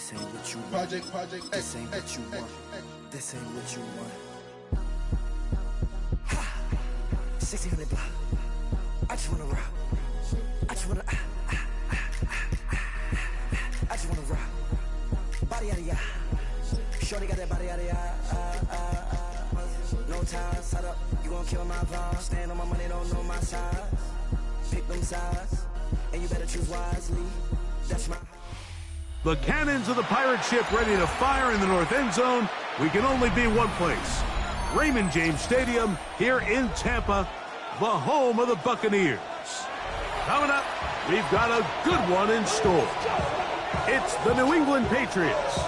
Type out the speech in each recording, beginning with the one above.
This ain't what you want. This ain't what you want. This ain't what you want. 1600 block. I just wanna rock. I just wanna. I just wanna rock. Body yada yada. Shorty got that body yada yada. No time, set up. You gon' kill my vibe. Stand on my money, don't know my size. Pick them sides, and you better choose wisely. That's my. The cannons of the pirate ship ready to fire in the north end zone. We can only be one place. Raymond James Stadium here in Tampa, the home of the Buccaneers. Coming up, we've got a good one in store. It's the New England Patriots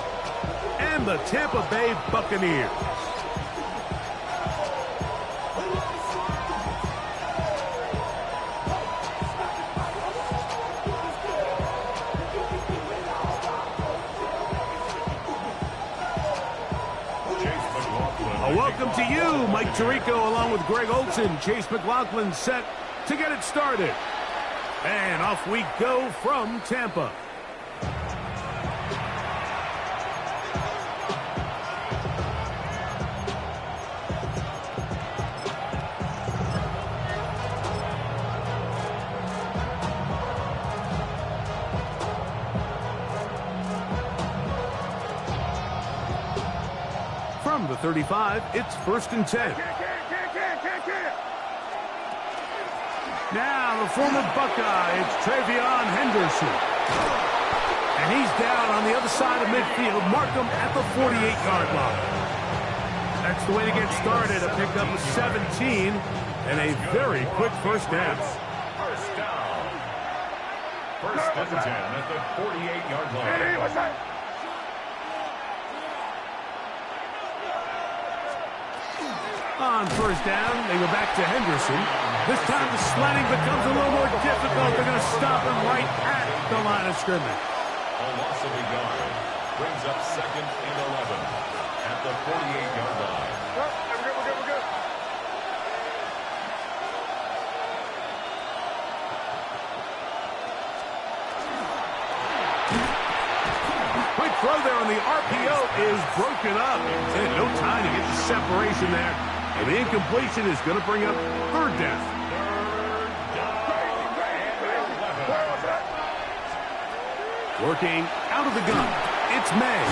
and the Tampa Bay Buccaneers. Welcome to you, Mike Tirico, along with Greg Olson. Chase McLaughlin set to get it started. And off we go from Tampa. From the 35, it's 1st and 10. Now, the former Buckeye, it's Travion Henderson. And he's down on the other side of midfield. Mark him at the 48-yard line. That's the way to get started. A pickup of 17 and a very quick first down. First down. 1st and 10 at the 48-yard line. What's that? On 1st down, they go back to Henderson. This time the sledding becomes a little more difficult. They're going to stop him right at the line of scrimmage. A loss of a yard brings up 2nd and 11 at the 48-yard line. We're good. Quick throw there on the RPO is broken up. And no time to get the separation there. And the incompletion is going to bring up 3rd down. Working out of the gun. It's May.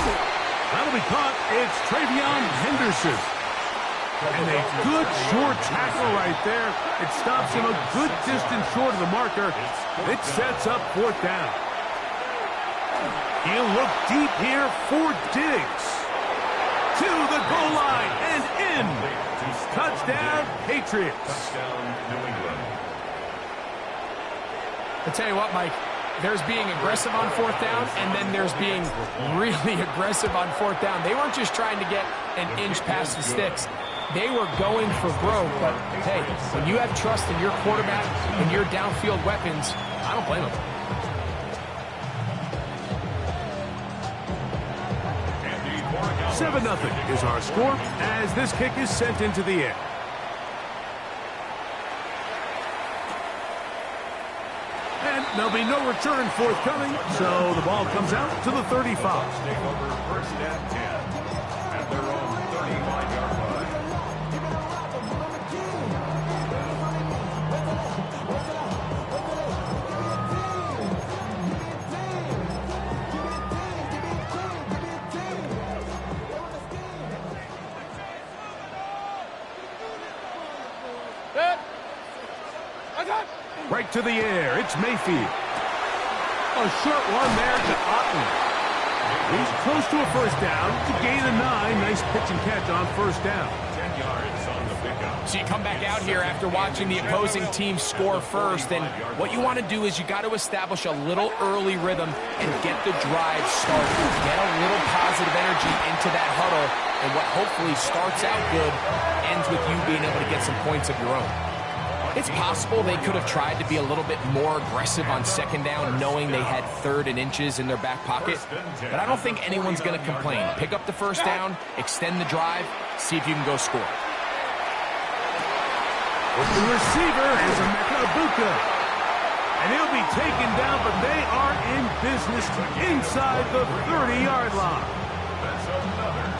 That'll be caught. It's Travion Henderson. And a good short tackle right there. It stops him a good distance short of the marker. It sets up 4th down. He'll look deep here for Diggs. To the goal line and in. Touchdown, Patriots. Touchdown, New England. I'll tell you what, Mike, there's being aggressive on 4th down, and then there's being really aggressive on 4th down. They weren't just trying to get an inch past the sticks. They were going for broke, but hey, when you have trust in your quarterback and your downfield weapons, I don't blame them. 7-0 is our score as this kick is sent into the air. And there'll be no return forthcoming, so the ball comes out to the 35. Take over 1st and 10 at their own 35-yard line. Right to the air, it's Mayfield. A short one there to Otten. He's close to a 1st down. To gain a 9. Nice pitch and catch on 1st down. 10 yards on the pickup. So you come back out here after watching the opposing team score first, and what you want to do is you got to establish a little early rhythm and get the drive started. Get a little positive energy into that huddle, and what hopefully starts out good ends with you being able to get some points of your own. It's possible they could have tried to be a little bit more aggressive on 2nd down, knowing they had 3rd and inches in their back pocket. But I don't think anyone's going to complain. Pick up the 1st down, extend the drive, see if you can go score. With the receiver is Emeka Egbuka. And he'll be taken down, but they are in business inside the 30-yard line.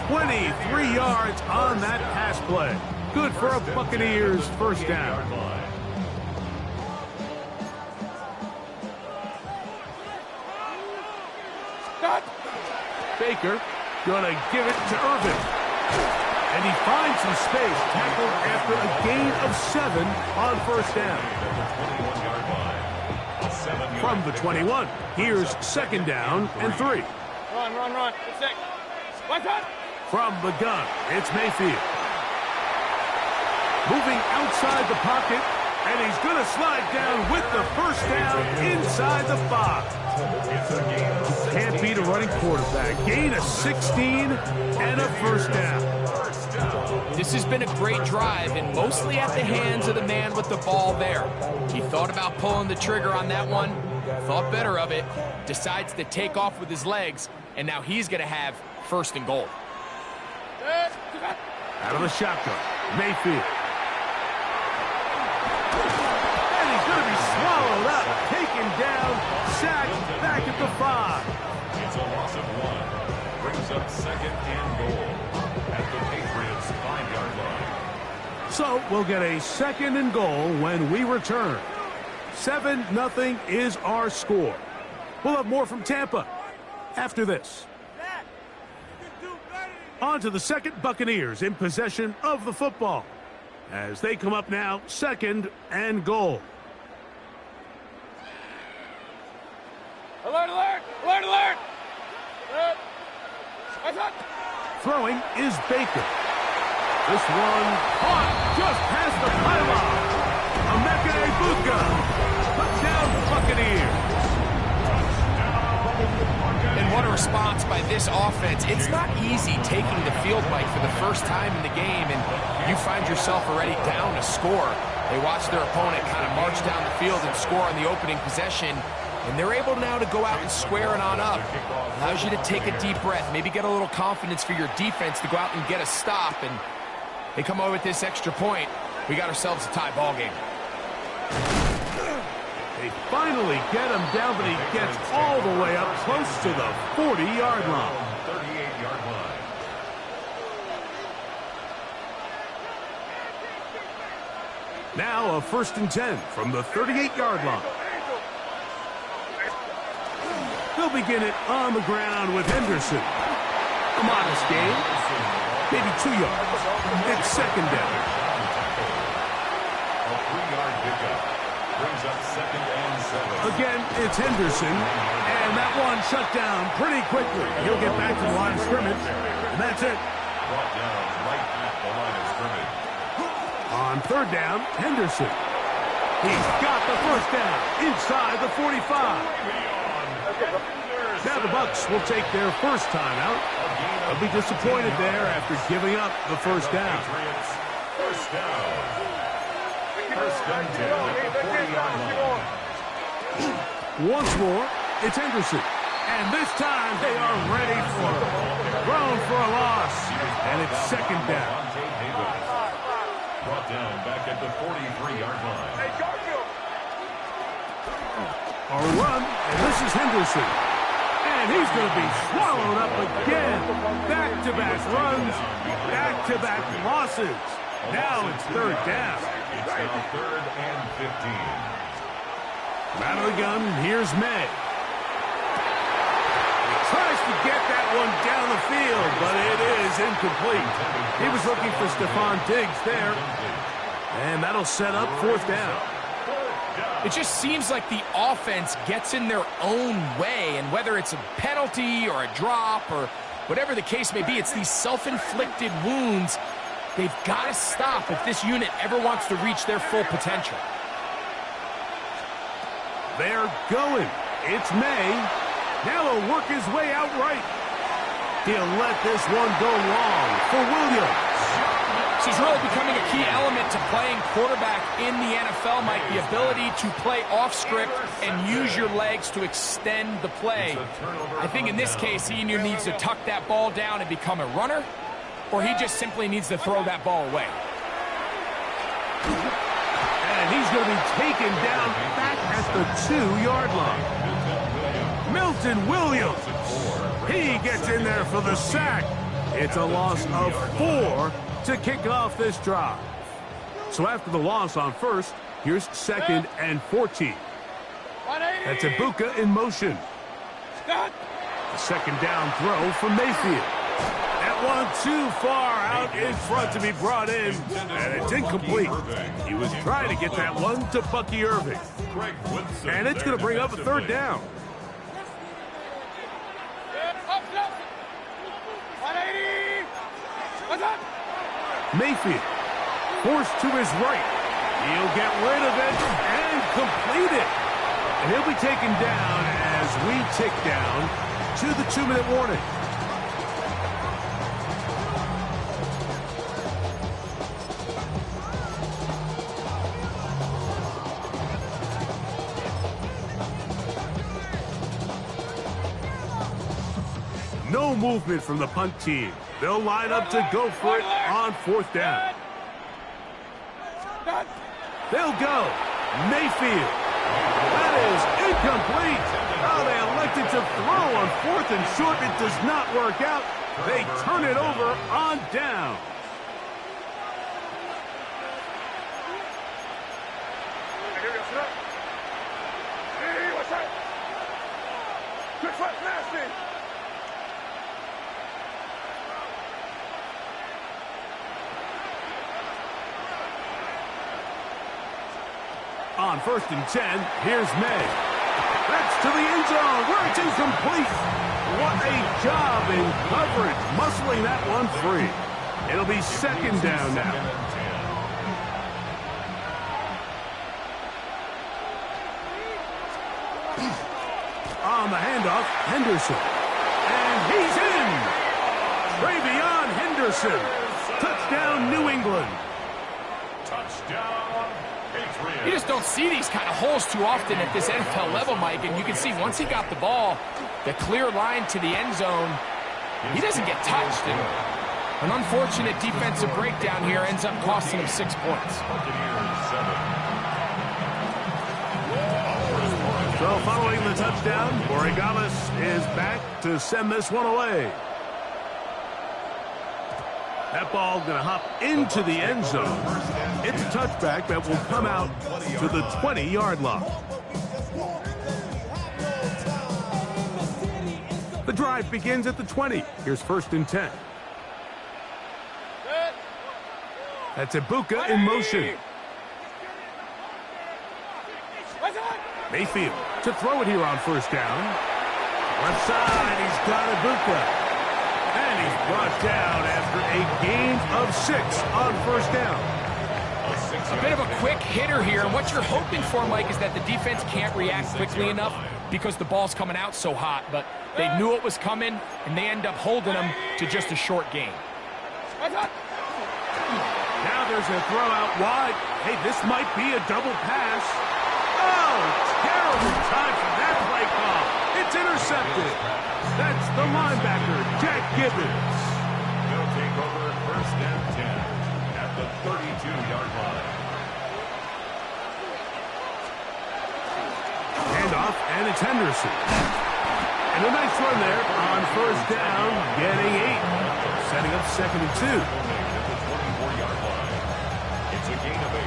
23 yards on that pass play. Good for a Buccaneers first down. Baker gonna give it to Irvin. And he finds some space, tackled after a gain of 7 on first down. From the 21, here's second down and 3. Run. Six. From the gun, it's Mayfield. Moving outside the pocket, and he's going to slide down with the first down inside the 5. Can't beat a running quarterback. Gain of 16 and a first down. This has been a great drive, and mostly at the hands of the man with the ball there. He thought about pulling the trigger on that one, thought better of it, decides to take off with his legs, and now he's going to have first and goal. Out of the shotgun, Mayfield. And he's going to be swallowed up, taken down, sacked, back at the 5. It's a loss of 1. Brings up second and goal at the Patriots' 5-yard line. So we'll get a second and goal when we return. 7-0 is our score. We'll have more from Tampa after this. On to the second, Buccaneers in possession of the football as they come up now, second and goal. Alert! Throwing is Baker. This one caught just past the pylon. Emeka Egbuka. Touchdown, Buccaneers. And what a response by this offense. It's not easy taking the field, Mike, for the first time in the game, and you find yourself already down a score. They watch their opponent kind of march down the field and score on the opening possession, and they're able now to go out and square it on up. Allows you to take a deep breath, maybe get a little confidence for your defense to go out and get a stop, and they come over with this extra point. We got ourselves a tie ball game. They finally get him down, but he gets all the way up close to the 40-yard line. 38-yard line. Now a 1st and 10 from the 38-yard line. They'll begin it on the ground with Henderson. A modest gain, maybe 2 yards. It's second down. A 3-yard pickup. Brings up second and 7. Again, it's Henderson, and that one shut down pretty quickly. He'll get back to the line of scrimmage, and that's it. Brought down right at the line of scrimmage. On third down, Henderson. He's got the first down inside the 45. Now the Bucs will take their first timeout. They'll be disappointed there after giving up the first down. First down. First and 10 at the 40-yard line. Once more, it's Henderson. And this time they are ready for it. Thrown for a loss. And it's second down. Brought down back at the 43-yard line. A run, and this is Henderson. And he's going to be swallowed up again. Back-to-back runs, back-to-back losses. Now it's third down. It's now third and 15. Out of the gun, here's May. He tries to get that one down the field, but it is incomplete. He was looking for Stephon Diggs there. And that'll set up fourth down. It just seems like the offense gets in their own way, and whether it's a penalty or a drop or whatever the case may be, it's these self-inflicted wounds. They've got to stop if this unit ever wants to reach their full potential. They're going. It's May. Now he'll work his way out right. He'll let this one go long for Williams. This is really becoming a key element to playing quarterback in the NFL, Mike. The ability to play off script and use your legs to extend the play. I think in this case, he either needs to tuck that ball down and become a runner, or he just simply needs to throw that ball away. And he's going to be taken down back at the 2-yard line. Milton Williams. He gets in there for the sack. It's a loss of 4 to kick off this drive. So after the loss on first, here's 2nd and 14. That's Ibuka in motion. The 2nd down throw from Mayfield. That one too far out in front to be brought in, and it's incomplete. He was trying to get that one to Bucky Irving. And it's going to bring up a 3rd down. Mayfield forced to his right. He'll get rid of it and complete it. And he'll be taken down as we tick down to the 2-minute warning. No movement from the punt team. They'll line up to go for it on 4th down. They'll go. Mayfield. That is incomplete. Oh, they elected to throw on 4th and short. It does not work out. They turn it over on down. On 1st and 10, here's May. That's to the end zone where it's incomplete. What a job in coverage, muscling that one free. It'll be 2nd down now. On the handoff, Henderson. And he's in! Travion Henderson. Touchdown, New England. Touchdown, Patriots. You just don't see these kind of holes too often at this NFL level, Mike, and you can see once he got the ball, the clear line to the end zone, he doesn't get touched. And an unfortunate defensive breakdown here ends up costing him 6 points. So following the touchdown, Borregales is back to send this one away. That ball going to hop into the end zone. It's a touchback that will come out to the 20-yard line. The drive begins at the 20. Here's 1st and 10. That's Ibuka in motion. Mayfield to throw it here on 1st down. Left side, he's got Ibuka. And he's brought down after a gain of 6 on 1st down. A bit of a quick hitter here, and what you're hoping for, Mike, is that the defense can't react quickly enough because the ball's coming out so hot, but they knew it was coming, and they end up holding them to just a short gain. Now there's a throw out wide. Hey, this might be a double pass. Oh, terrible time for that play call. It's intercepted. That's the linebacker, Jack Gibbons. They'll take over 1st and 10 at the 32-yard line. Handoff, and it's Henderson. And a nice run there on 1st down, getting 8. Setting up 2nd and 2. At the 24-yard line. It's a gain of 8.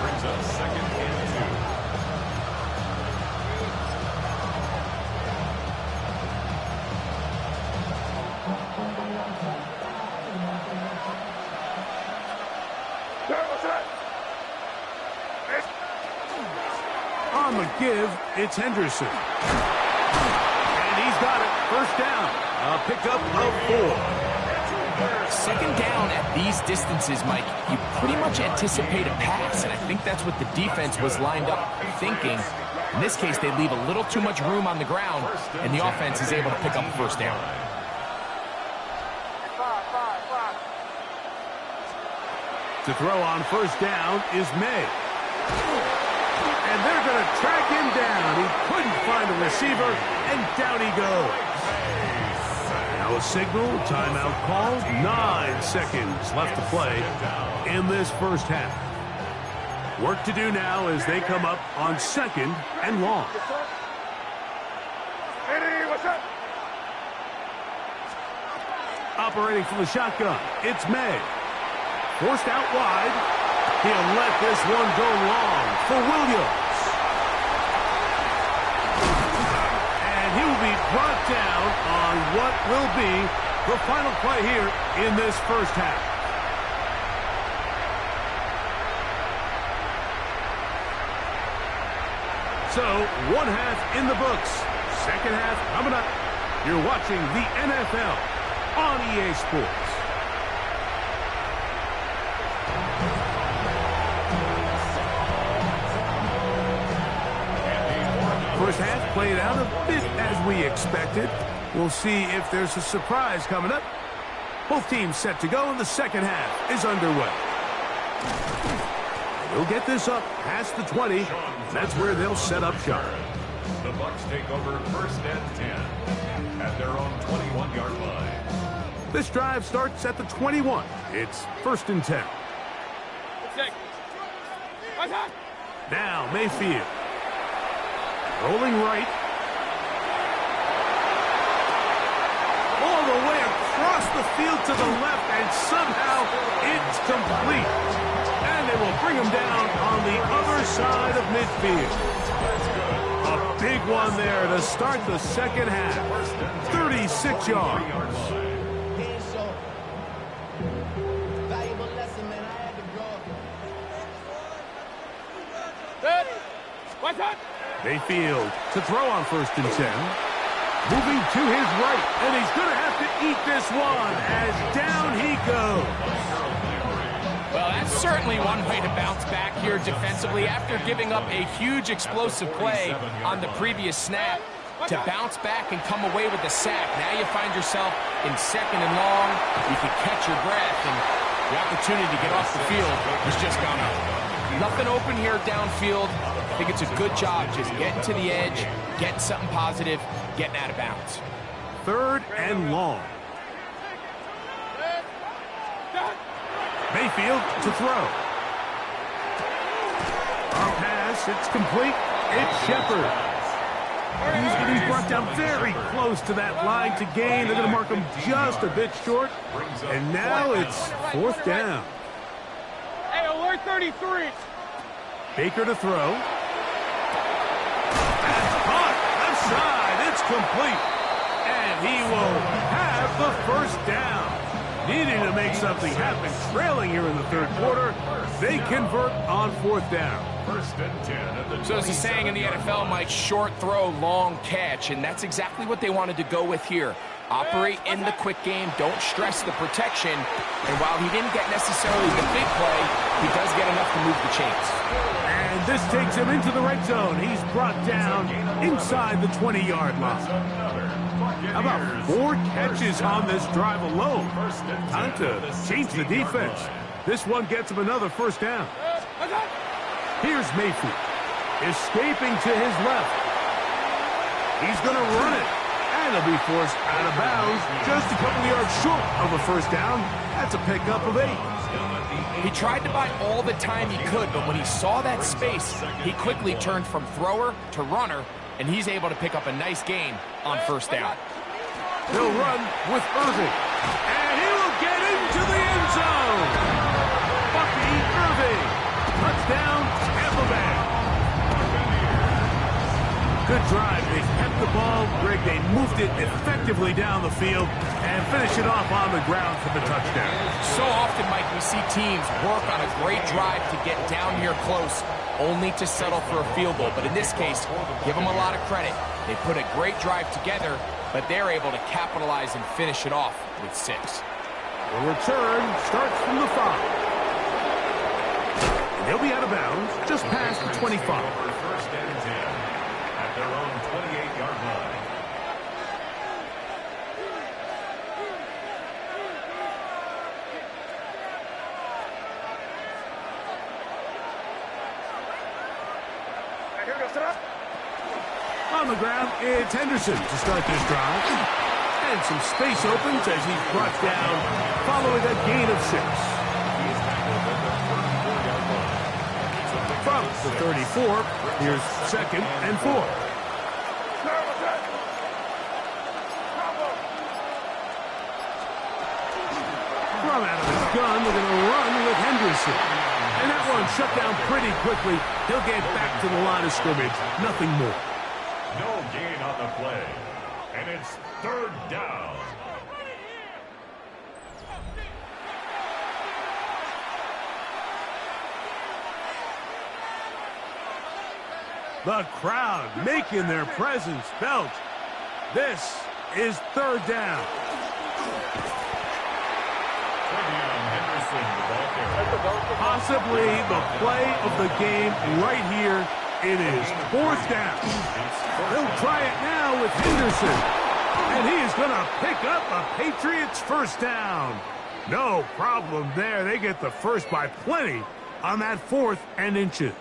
Brings up 2nd and 2. On the give, it's Henderson. And he's got it. 1st down. A pickup of 4. 2nd down at these distances, Mike, you pretty much anticipate a pass, and I think that's what the defense was lined up thinking. In this case, they leave a little too much room on the ground, and the offense is able to pick up 1st down. To throw on 1st down is May. And they're going to track him down. He couldn't find a receiver, and down he goes. Now a signal, timeout called. 9 seconds left to play in this 1st half. Work to do now as they come up on 2nd and long. Operating from the shotgun, it's May. Forced out wide. He'll let this one go long for Williams. And he will be brought down on what will be the final play here in this first half. So, one half in the books. Second half coming up. You're watching the NFL on EA Sports. First half played out a bit as we expected. We'll see if there's a surprise coming up. Both teams set to go, and the second half is underway. They'll get this up past the 20. That's where they'll set up shop. The Bucs take over 1st and 10 at their own 21-yard line. This drive starts at the 21. It's 1st and 10. Now Mayfield. Rolling right. All the way across the field to the left, and somehow it's complete. And they will bring him down on the other side of midfield. A big one there to start the second half. 36 yards. Mayfield to throw on 1st and 10. Moving to his right, and he's going to have to eat this one as down he goes. Well, that's certainly one way to bounce back here defensively after giving up a huge explosive play on the previous snap. To bounce back and come away with a sack. Now you find yourself in 2nd and long. You can catch your breath, and the opportunity to get off the field has just gone up. Nothing open here downfield. I think it's a good job just getting to the edge, getting something positive, getting out of bounds. 3rd and long. Mayfield to throw. A pass, it's complete. It's Shepard. He's getting brought down very close to that line to gain. They're going to mark him just a bit short. And now it's 4th down. Hey, alert 33. Baker to throw. That's caught. Left side. It's complete. And he will have the 1st down. Needing to make something happen. Trailing here in the 3rd quarter. They convert on 4th down. 1st and 10 at the 20. So there's a saying in the NFL, Mike, short throw, long catch, and that's exactly what they wanted to go with here. Operate in the quick game, don't stress the protection, and while he didn't get necessarily the big play, he does get enough to move the chains. And this takes him into the red zone. He's brought down inside the 20-yard line. How about 4 catches on this drive alone? Time to change the defense. This one gets him another 1st down. Here's Mayfield, escaping to his left. He's going to run it, and he'll be forced out of bounds just a couple yards short of a 1st down. That's a pickup of 8. He tried to buy all the time he could, but when he saw that space, he quickly turned from thrower to runner, and he's able to pick up a nice gain on 1st down. He'll run with Irving, and he will get into the end zone. Bucky Irving, touchdown, Tampa Bay. Good drive. They kept the ball. Greg, they moved it effectively down the field and finish it off on the ground for the touchdown. So often, Mike, we see teams work on a great drive to get down here close, only to settle for a field goal. But in this case, give them a lot of credit. They put a great drive together, but they're able to capitalize and finish it off with 6. The return starts from the 5. And they'll be out of bounds just past the 25. 1st and 10 at their own 28-yard line. On the ground, it's Henderson to start this drive. And some space opens as he's brought down following a gain of 6. He is tackled at the 34-yard line. It's a the 34. Here's 2nd and 4. From out of his gun, they're going to run with Henderson. And that one shut down pretty quickly. He'll get back to the line of scrimmage. Nothing more. No gain on the play. And it's 3rd down. The crowd making their presence felt. This is 3rd down. Possibly the play of the game right here. It is 4th down. They'll try it now with Henderson. And he is going to pick up a Patriots 1st down. No problem there. They get the first by plenty on that 4th and inches.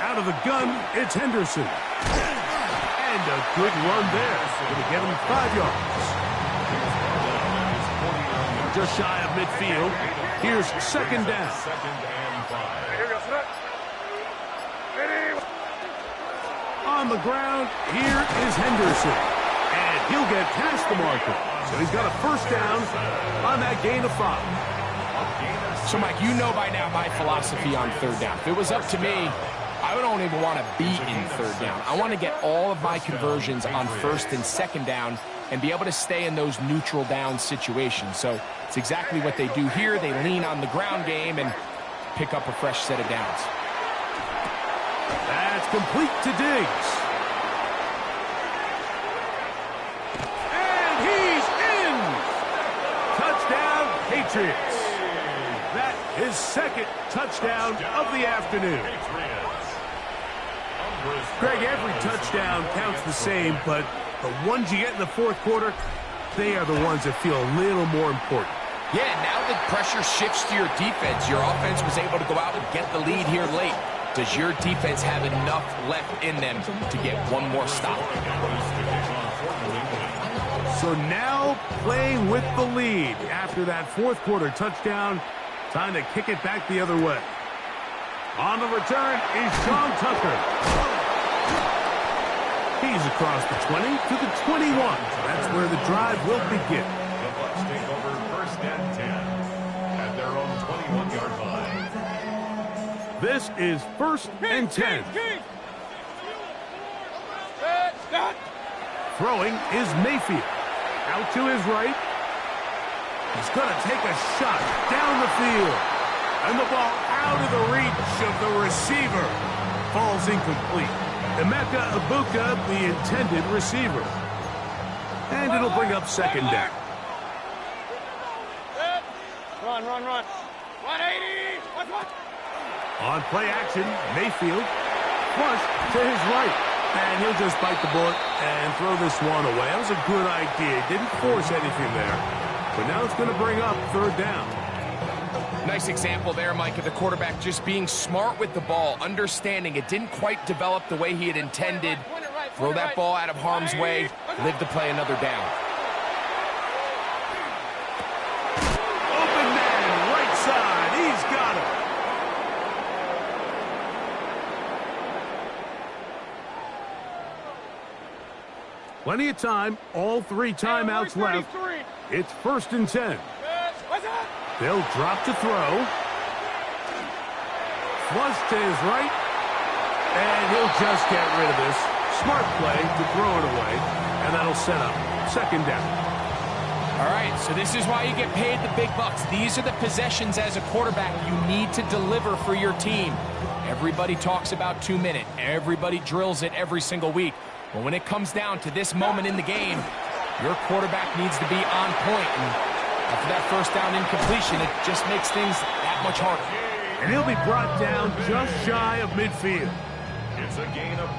Out of the gun, it's Henderson. And a good run there. Going to get him 5 yards. Just shy of midfield. Here's 2nd down. 2nd and 5. On the ground, here is Henderson. And he'll get past the marker. So he's got a 1st down on that gain of 5. So, Mike, you know by now my philosophy on 3rd down. If it was up to me, I don't even want to be in 3rd down. I want to get all of my conversions on 1st and 2nd down and be able to stay in those neutral down situations. So it's exactly what they do here. They lean on the ground game and pick up a fresh set of downs. That's complete to Diggs. And he's in! Touchdown, Patriots. That is 2nd touchdown of the afternoon. Greg, every touchdown counts the same, but the ones you get in the 4th quarter, they are the ones that feel a little more important. Yeah, now that pressure shifts to your defense, your offense was able to go out and get the lead here late. Does your defense have enough left in them to get one more stop? So now playing with the lead after that 4th quarter touchdown, time to kick it back the other way. On the return is Sean Tucker. He's across the 20 to the 21. That's where the drive will begin. The Bucs take over 1st and 10 at their own 21-yard line. This is 1st and 10. Throwing is Mayfield. Out to his right. He's going to take a shot down the field. And the ball out of the reach of the receiver. Falls incomplete. Emeka Ibuka, the intended receiver. And it'll bring up 2nd down. Run. 180. What? On play action, Mayfield. Flush to his right. And he'll just bite the bullet and throw this one away. That was a good idea. Didn't force anything there. But now it's going to bring up 3rd down. Nice example there, Mike, of the quarterback just being smart with the ball, understanding it didn't quite develop the way he had intended. Throw that ball out of harm's way, live to play another down. Open man, right side. He's got it. Plenty of time. All 3 timeouts left. It's 1st and 10. They'll drop to throw. Flush to his right. And he'll just get rid of this. Smart play to throw it away. And that'll set up 2nd down. All right, so this is why you get paid the big bucks. These are the possessions as a quarterback you need to deliver for your team. Everybody talks about 2-minute. Everybody drills it every single week. But when it comes down to this moment in the game, your quarterback needs to be on point. And after that 1st down incompletion, it just makes things that much harder. And he'll be brought down just shy of midfield. It's a gain of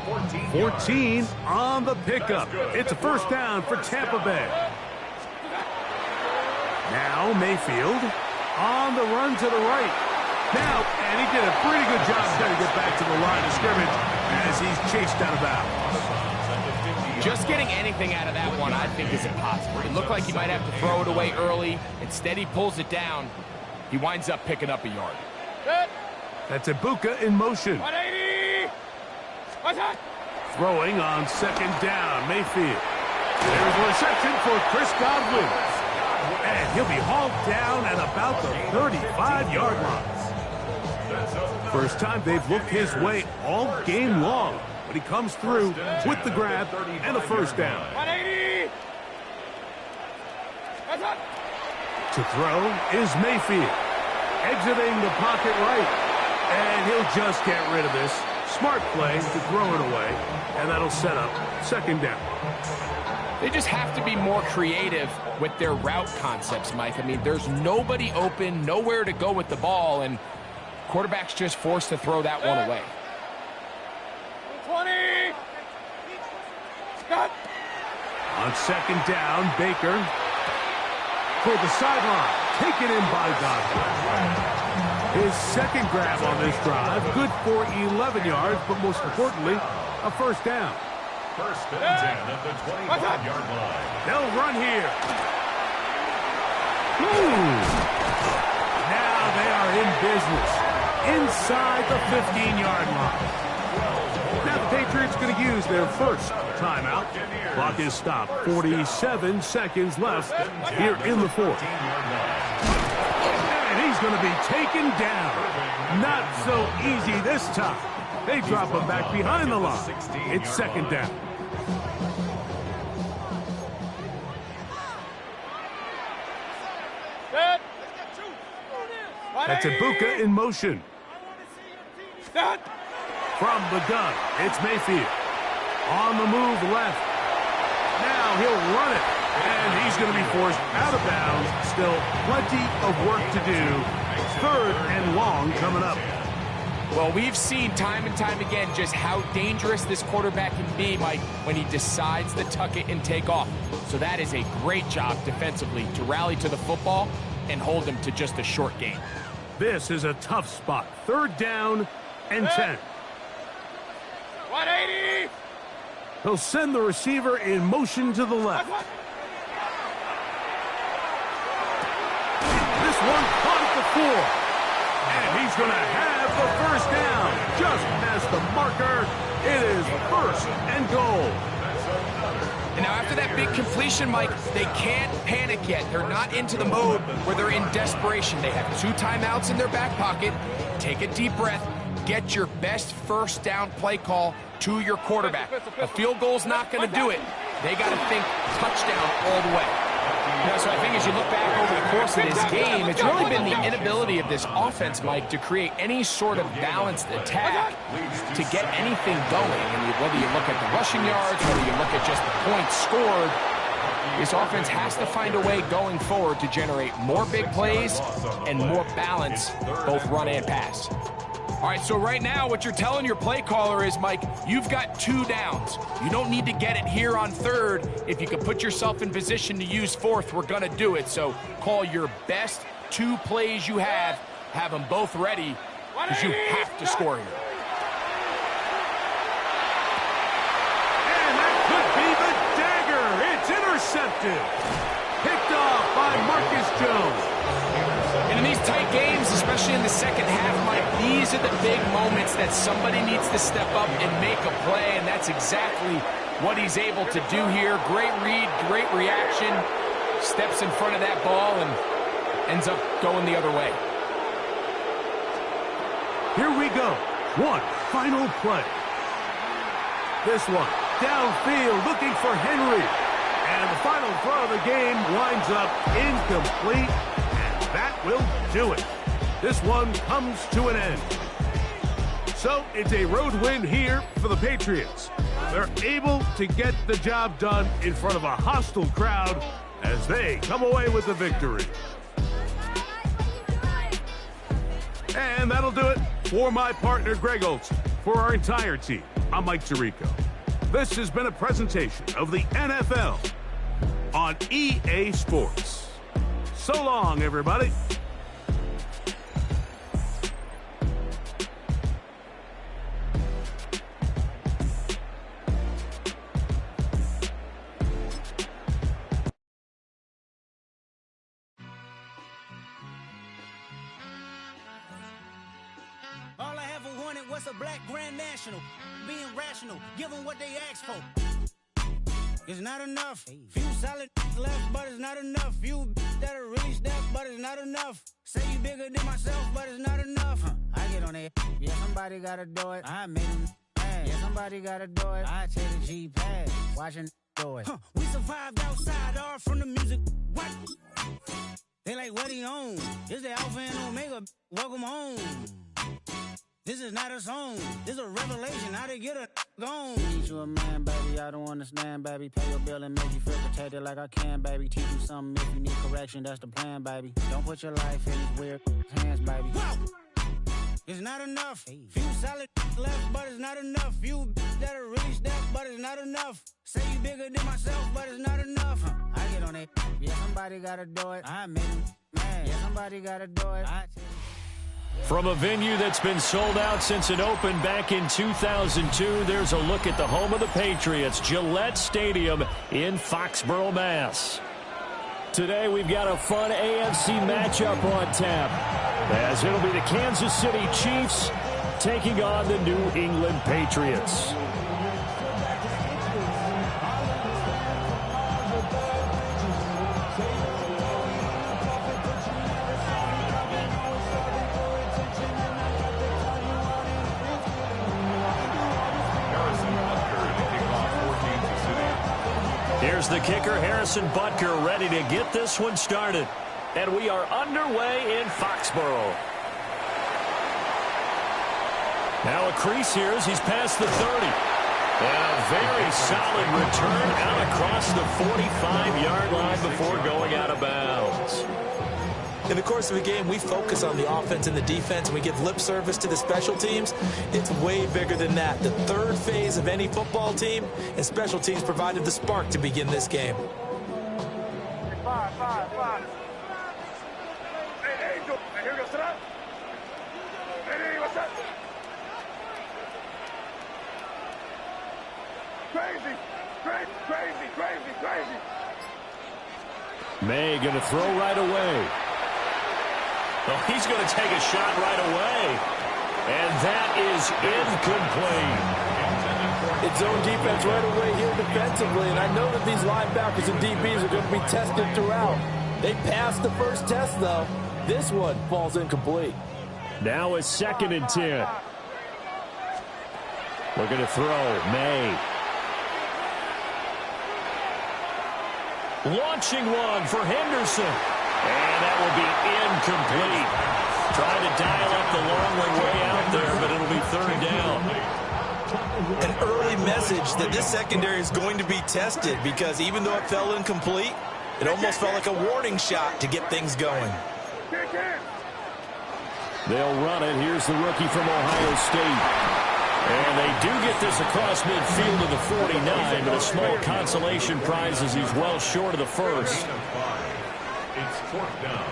14 on the pickup. It's a 1st down for Tampa Bay. Now Mayfield on the run to the right. Now, and he did a pretty good job trying to get back to the line of scrimmage as he's chased out of bounds. Just getting anything out of that one, I think, is impossible. It looked like he might have to throw it away early. Instead, he pulls it down. He winds up picking up a yard. That's Ibuka in motion. 180! What's that? Throwing on second down, Mayfield. There's a reception for Chris Godwin. And he'll be hauled down at about the 35-yard line. First time they've looked his way all game long. But he comes through with the grab and a first down. 180! What's that? To throw is Mayfield. Exiting the pocket right. And he'll just get rid of this. Smart play to throw it away. And that'll set up second down. They just have to be more creative with their route concepts, Mike. I mean, there's nobody open, nowhere to go with the ball, and quarterback's just forced to throw that one away. 20! Cut! On second down, Baker toward the sideline. Taken in by Godwin. His second grab on this drive, good for 11 yards, but most importantly, a first down. First and 10 at the 25-yard line. They'll run here. Ooh. Now they are in business inside the 15-yard line. Now the Patriots going to use their first timeout. Clock is stopped. 47 seconds left here in the fourth. And he's going to be taken down. Not so easy this time. They drop him back behind the line. It's second down. That's Ibuka in motion. From the gun, it's Mayfield. On the move left. Now he'll run it. And he's going to be forced out of bounds. Still plenty of work to do. Third and long coming up. Well, we've seen time and time again just how dangerous this quarterback can be, Mike, when he decides to tuck it and take off. So that is a great job defensively to rally to the football and hold him to just a short gain. This is a tough spot. Third down and 10. 180! He'll send the receiver in motion to the left. This one caught at the 4. And he's going to have the first down. Just past the marker. It is first and goal. And now after that big completion, Mike, they can't panic yet. They're not into the mode where they're in desperation. They have 2 timeouts in their back pocket. Take a deep breath. Get your best first down play call to your quarterback. A field goal's not going to do it. They got to think touchdown all the way. Now, so I think as you look back over the course of this game, it's really been the inability of this offense, Mike, to create any sort of balanced attack to get anything going. And whether you look at the rushing yards, whether you look at just the points scored, this offense has to find a way going forward to generate more big plays and more balance, both run and pass. All right, so right now what you're telling your play caller is, Mike, you've got 2 downs. You don't need to get it here on third. If you can put yourself in position to use fourth, we're going to do it. So call your best 2 plays you have them both ready, because you have to score here. And that could be the dagger. It's intercepted. Picked off by Marcus Jones. And in these tight games, especially in the second half, Mike, these are the big moments that somebody needs to step up and make a play, and that's exactly what he's able to do here. Great read, great reaction, steps in front of that ball and ends up going the other way. Here we go. One final play. This one, downfield, looking for Henry. And the final throw of the game winds up incomplete. That will do it. This one comes to an end. So it's a road win here for the Patriots. They're able to get the job done in front of a hostile crowd as they come away with the victory. And that'll do it for my partner, Greg Olson. For our entire team, I'm Mike Tirico. This has been a presentation of the NFL on EA Sports. So long, everybody. like what's a black grand national? Being rational, give them what they ask for. It's not enough. Few solid left, but it's not enough. Few that'll really step, but it's not enough. Say you bigger than myself, but it's not enough. I get on it. Yeah, somebody gotta do it. I made him mad. Yeah, somebody gotta do it. I take the G-pad. Watching do it. We survived outside, all from the music. What? They like, what he on? This the Alpha and Omega. Welcome home. This is not a song. This is a revelation. How to get a gone. Teach you a man, baby. I don't understand, baby. Pay your bill and make you feel protected like I can, baby. Teach you something if you need correction. That's the plan, baby. Don't put your life in these weird hands, baby. Whoa! It's not enough. Few solid left, but it's not enough. Few that'll really step, but it's not enough. Say you bigger than myself, but it's not enough. I get on it. Yeah, somebody gotta do it. I made him mad. Yeah, somebody gotta do it. From a venue that's been sold out since it opened back in 2002, there's a look at the home of the Patriots, Gillette Stadium in Foxborough, Mass. Today we've got a fun AFC matchup on tap, as it'll be the Kansas City Chiefs taking on the New England Patriots. Here's the kicker, Harrison Butker, ready to get this one started. And we are underway in Foxborough. Now a crease here as he's past the 30. And a very solid return out across the 45-yard line before going out of bounds. In the course of a game, we focus on the offense and the defense, and we give lip service to the special teams. It's way bigger than that. The third phase of any football team, and special teams provided the spark to begin this game. Five. Hey, Angel. Hey, here we go. Sit up. Hey, what's up? Crazy. May going to throw right away. Well, he's going to take a shot right away. And that is incomplete. It's zone defense right away here defensively, and I know that these linebackers and DBs are going to be tested throughout. They passed the first test, though. This one falls incomplete. Now a 2nd and 10. Looking to throw. May. Launching one for Henderson. And that will be incomplete. Trying to dial up the long way out there, but it'll be 3rd down. An early message that this secondary is going to be tested, because even though it fell incomplete, it almost felt like a warning shot to get things going. They'll run it. Here's the rookie from Ohio State. And they do get this across midfield to the 49, but a small consolation prize as he's well short of the first. It's 4th down.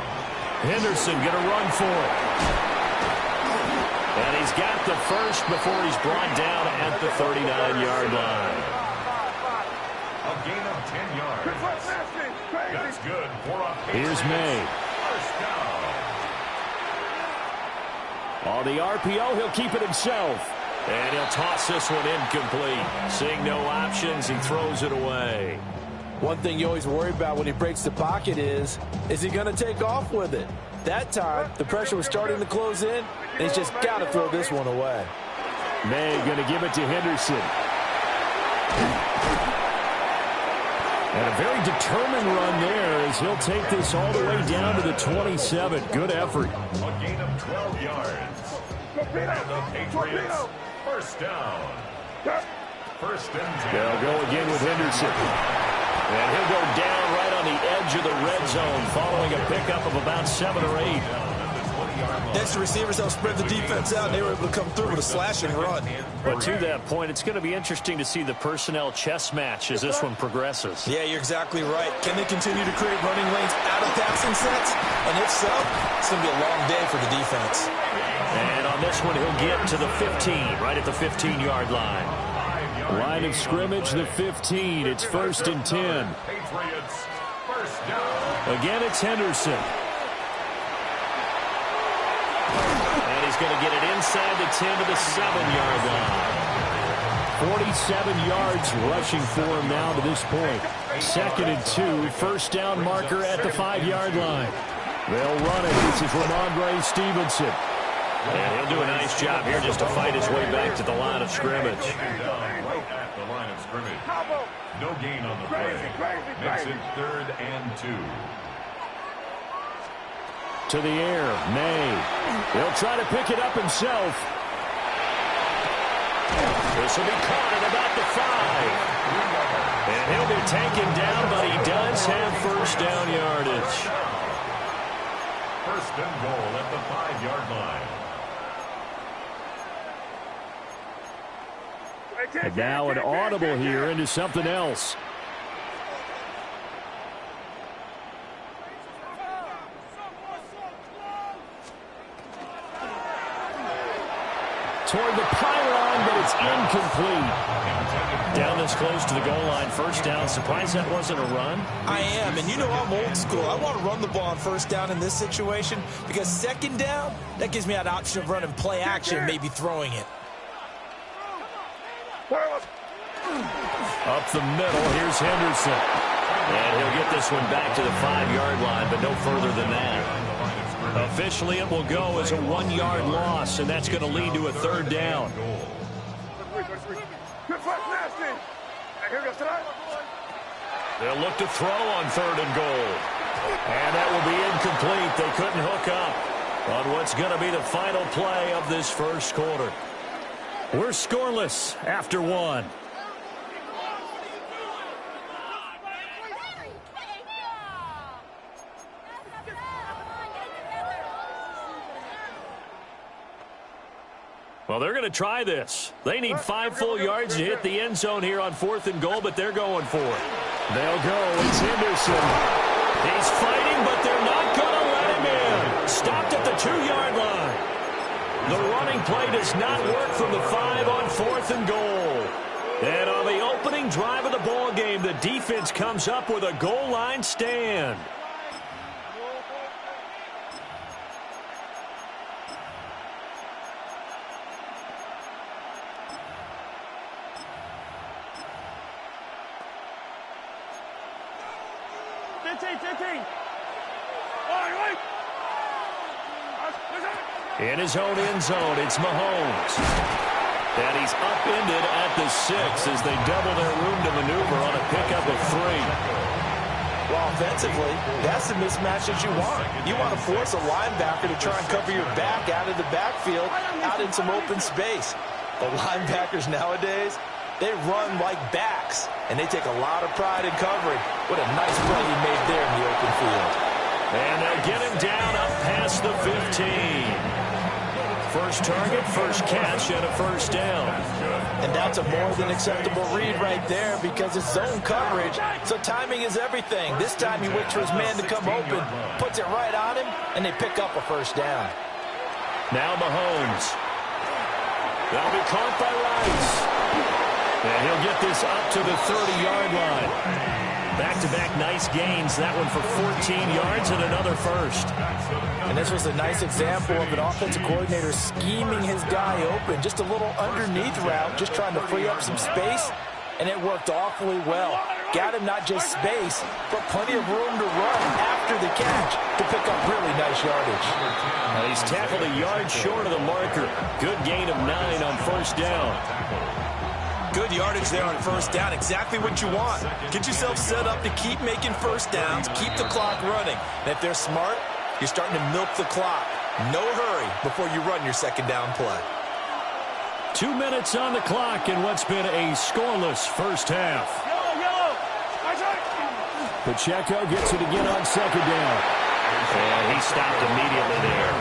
Henderson going to run for it. And he's got the first before he's brought down at the 39-yard line. A gain of 10 yards. That's good for a Here's May. First down. On the RPO, he'll keep it himself. And he'll toss this one incomplete. Seeing no options, he throws it away. One thing you always worry about when he breaks the pocket is he going to take off with it? That time, the pressure was starting to close in, and he's just got to throw this one away. May going to give it to Henderson. And a very determined run there as he'll take this all the way down to the 27. Good effort. A gain of 12 yards. And the Patriots, first down. 1st and 10. They'll go again with Henderson. And he'll go down right on the edge of the red zone following a pickup of about 7 or 8. Next, the receivers helped spread the defense out, and they were able to come through with a slash and run. But to that point, it's going to be interesting to see the personnel chess match as this one progresses. Yeah, you're exactly right. Can they continue to create running lanes out of passing sets? And if so, it's going to be a long day for the defense. And on this one, he'll get to the 15, right at the 15-yard line. Line of scrimmage, the 15. It's 1st and 10. Patriots, first down. Again, it's Henderson. And he's going to get it inside the 10 to the 7-yard line. 47 yards rushing for him now to this point. 2nd and 2, first down marker at the 5-yard line. They'll run it. This is Ramondre Stevenson. And he'll do a nice job here just to fight his way back to the line of scrimmage. Right at the line of scrimmage. No gain on the play. Makes it 3rd and 2. To the air, May. He'll try to pick it up himself. This will be caught at about the 5. And he'll be taken down, but he does have first down yardage. 1st and goal at the 5-yard line. And now an audible here into something else. Toward the pylon, but it's incomplete. Down this close to the goal line, first down. Surprised that wasn't a run? I am, and you know I'm old school. I want to run the ball on first down in this situation because 2nd down, that gives me an option of running play action, maybe throwing it. Up the middle, here's Henderson. And he'll get this one back to the 5-yard line, but no further than that. Officially, it will go as a 1-yard loss, and that's going to lead to a 3rd down. They'll look to throw on 3rd and goal. And that will be incomplete. They couldn't hook up on what's going to be the final play of this first quarter. We're scoreless after 1. Well, they're going to try this. They need 5 full yards to hit the end zone here on 4th and goal, but they're going for it. They'll go. It's Henderson. He's fighting, but they're not going to let him in. Stopped at the 2-yard line. The running play does not work from the 5 on 4th and goal. And on the opening drive of the ball game, the defense comes up with a goal line stand. In his own end zone, it's Mahomes. And he's upended at the 6 as they double their room to maneuver on a pickup of 3. Well, offensively, that's the mismatch that you want. You want to force a linebacker to try and cover your back out of the backfield, out in some open space. The linebackers nowadays, they run like backs, and they take a lot of pride in covering. What a nice play he made there in the open field. And they'll get him down up past the 15. First target, first catch, and a first down. And that's a more than acceptable read right there because it's zone coverage, so timing is everything. This time he waits for his man to come open, puts it right on him, and they pick up a first down. Now Mahomes. That'll be caught by Rice. And he'll get this up to the 30-yard line. Back-to-back nice gains. That one for 14 yards and another first. And this was a nice example of an offensive coordinator scheming his guy open. Just a little underneath route, just trying to free up some space, and it worked awfully well. Got him not just space, but plenty of room to run after the catch to pick up really nice yardage. Now he's tackled a yard short of the marker. Good gain of 9 on first down. Good yardage there on first down. Exactly what you want. Get yourself set up to keep making first downs, keep the clock running. And if they're smart, you're starting to milk the clock. No hurry before you run your second down play. 2 minutes on the clock in what's been a scoreless first half. Pacheco gets it again on second down. And he stopped immediately there.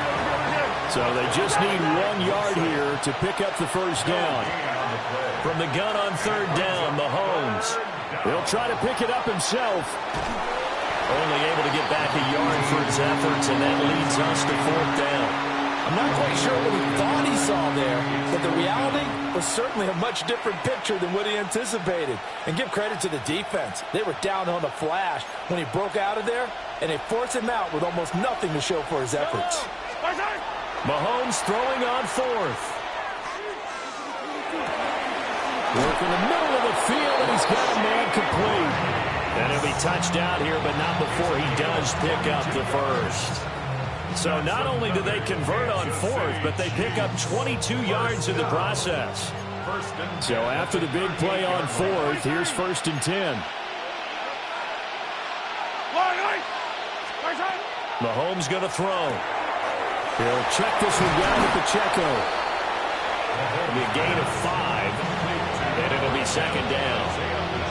So they just need 1 yard here to pick up the first down. From the gun on third down, Mahomes. He'll try to pick it up himself. Only able to get back a yard for his efforts, and that leads us to 4th down. I'm not quite sure what he thought he saw there, but the reality was certainly a much different picture than what he anticipated. And give credit to the defense. They were down on the flash when he broke out of there, and they forced him out with almost nothing to show for his efforts. Mahomes throwing on fourth. Work in the middle of the field, and he's got a man complete. And he'll be touched out here, but not before he does pick up the first. So not only do they convert on fourth, but they pick up 22 yards in the process. So after the big play on fourth, here's 1st and 10. Mahomes going to throw. He'll check this one down to Pacheco. It'll be a gain of 5, and it'll be 2nd down.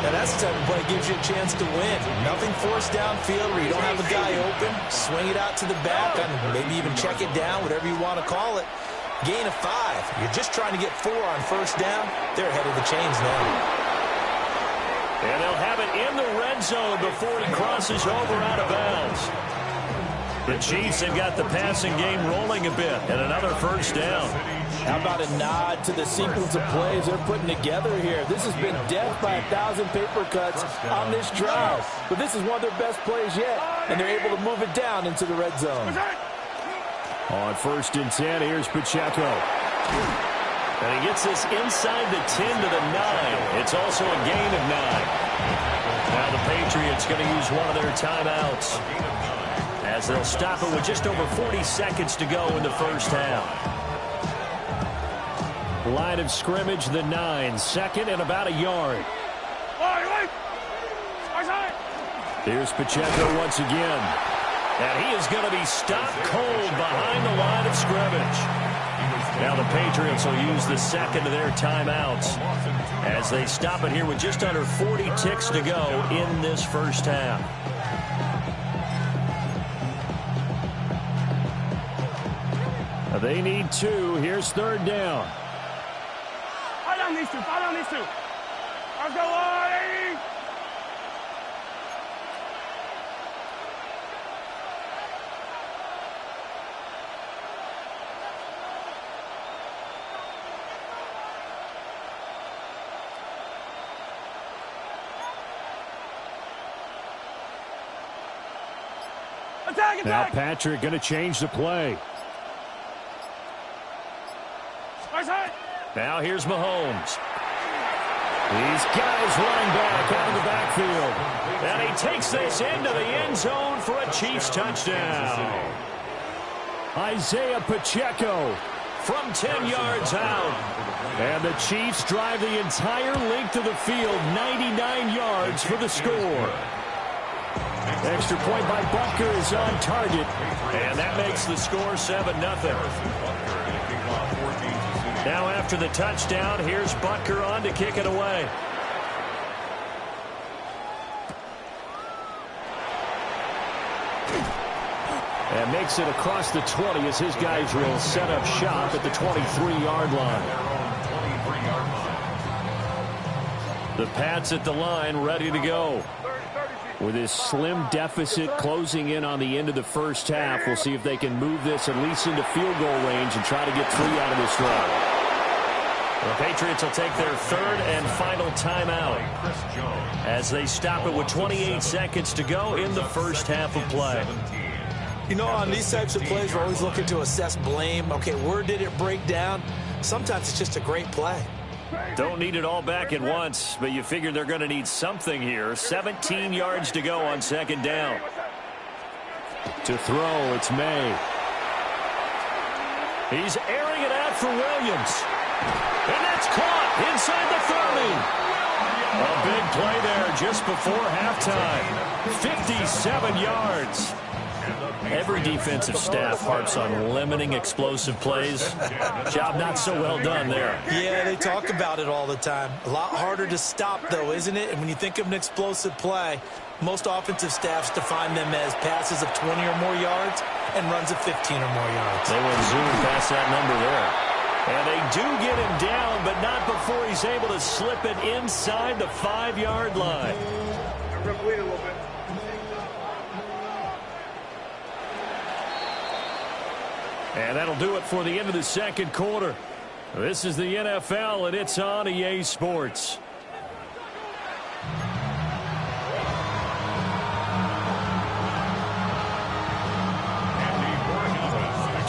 Now that's the type of play that gives you a chance to win. Nothing forced downfield where you don't have a guy open. Swing it out to the back, and maybe even check it down, whatever you want to call it. Gain of 5. You're just trying to get 4 on 1st down. They're ahead of the chains now. And they'll have it in the red zone before he crosses over out of bounds. The Chiefs have got the passing game rolling a bit, and another 1st down. How about a nod to the sequence of plays they're putting together here? This has been death by 1,000 paper cuts on this drive. But this is one of their best plays yet, and they're able to move it down into the red zone. On 1st and 10, here's Pacheco. And he gets this inside the 10 to the 9. It's also a gain of 9. Now the Patriots going to use one of their timeouts, as they'll stop it with just over 40 seconds to go in the 1st half. Line of scrimmage, the 9. 2nd and about a yard. Here's Pacheco once again. And he is going to be stopped cold behind the line of scrimmage. Now the Patriots will use the 2nd of their timeouts as they stop it here with just under 40 ticks to go in this 1st half. They need 2. Here's 3rd down. Fall down these two. Let's go, Lordy! Attack! Now Patrick going to change the play. Now here's Mahomes. These guys running back out of the backfield. And he takes this into the end zone for a Chiefs touchdown. Isaiah Pacheco from 10 yards out. And the Chiefs drive the entire length of the field, 99 yards for the score. Extra point by Butker is on target. And that makes the score 7-0. Now after the touchdown, here's Butker on to kick it away. And makes it across the 20 as his guys will set up shop at the 23-yard line. The Pats at the line ready to go. With his slim deficit closing in on the end of the 1st half, we'll see if they can move this at least into field goal range and try to get 3 out of this drive. The Patriots will take their 3rd and final timeout as they stop it with 28 seconds to go in the 1st half of play. You know, on these types of plays, we're always looking to assess blame. Okay, where did it break down? Sometimes it's just a great play. Don't need it all back at once, but you figure they're going to need something here. 17 yards to go on 2nd down. To throw, it's May. He's airing it out for Williams. And that's caught inside the 30. A big play there just before halftime. 57 yards. Every defensive staff harps on limiting explosive plays. Job not so well done there. Yeah, they talk about it all the time. A lot harder to stop, though, isn't it? And when you think of an explosive play, most offensive staffs define them as passes of 20 or more yards and runs of 15 or more yards. They went zooming past that number there. And they do get him down, but not before he's able to slip it inside the 5-yard line. I'm going to bleed a little bit. And that'll do it for the end of the 2nd quarter. This is the NFL, and it's on EA Sports.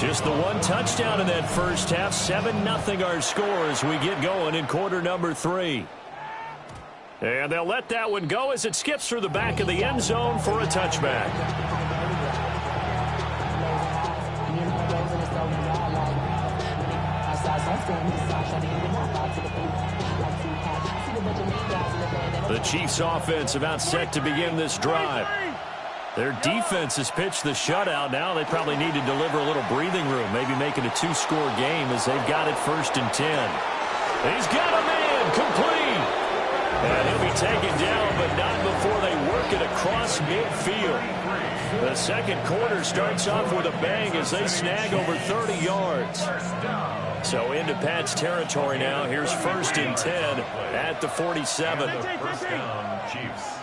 Just the one touchdown in that first half. 7-0 our score as we get going in quarter number 3. And they'll let that one go as it skips through the back of the end zone for a touchback. The Chiefs offense about set to begin this drive. Their defense has pitched the shutout. Now they probably need to deliver a little breathing room, maybe make it a 2-score game as they've got it 1st and 10. He's got a man complete. And he'll be taken down, but not before they work it across midfield. The second quarter starts off with a bang as they snag over 30 yards. So into Pat's territory now. Here's 1st and 10 at the 47. First down, Chiefs.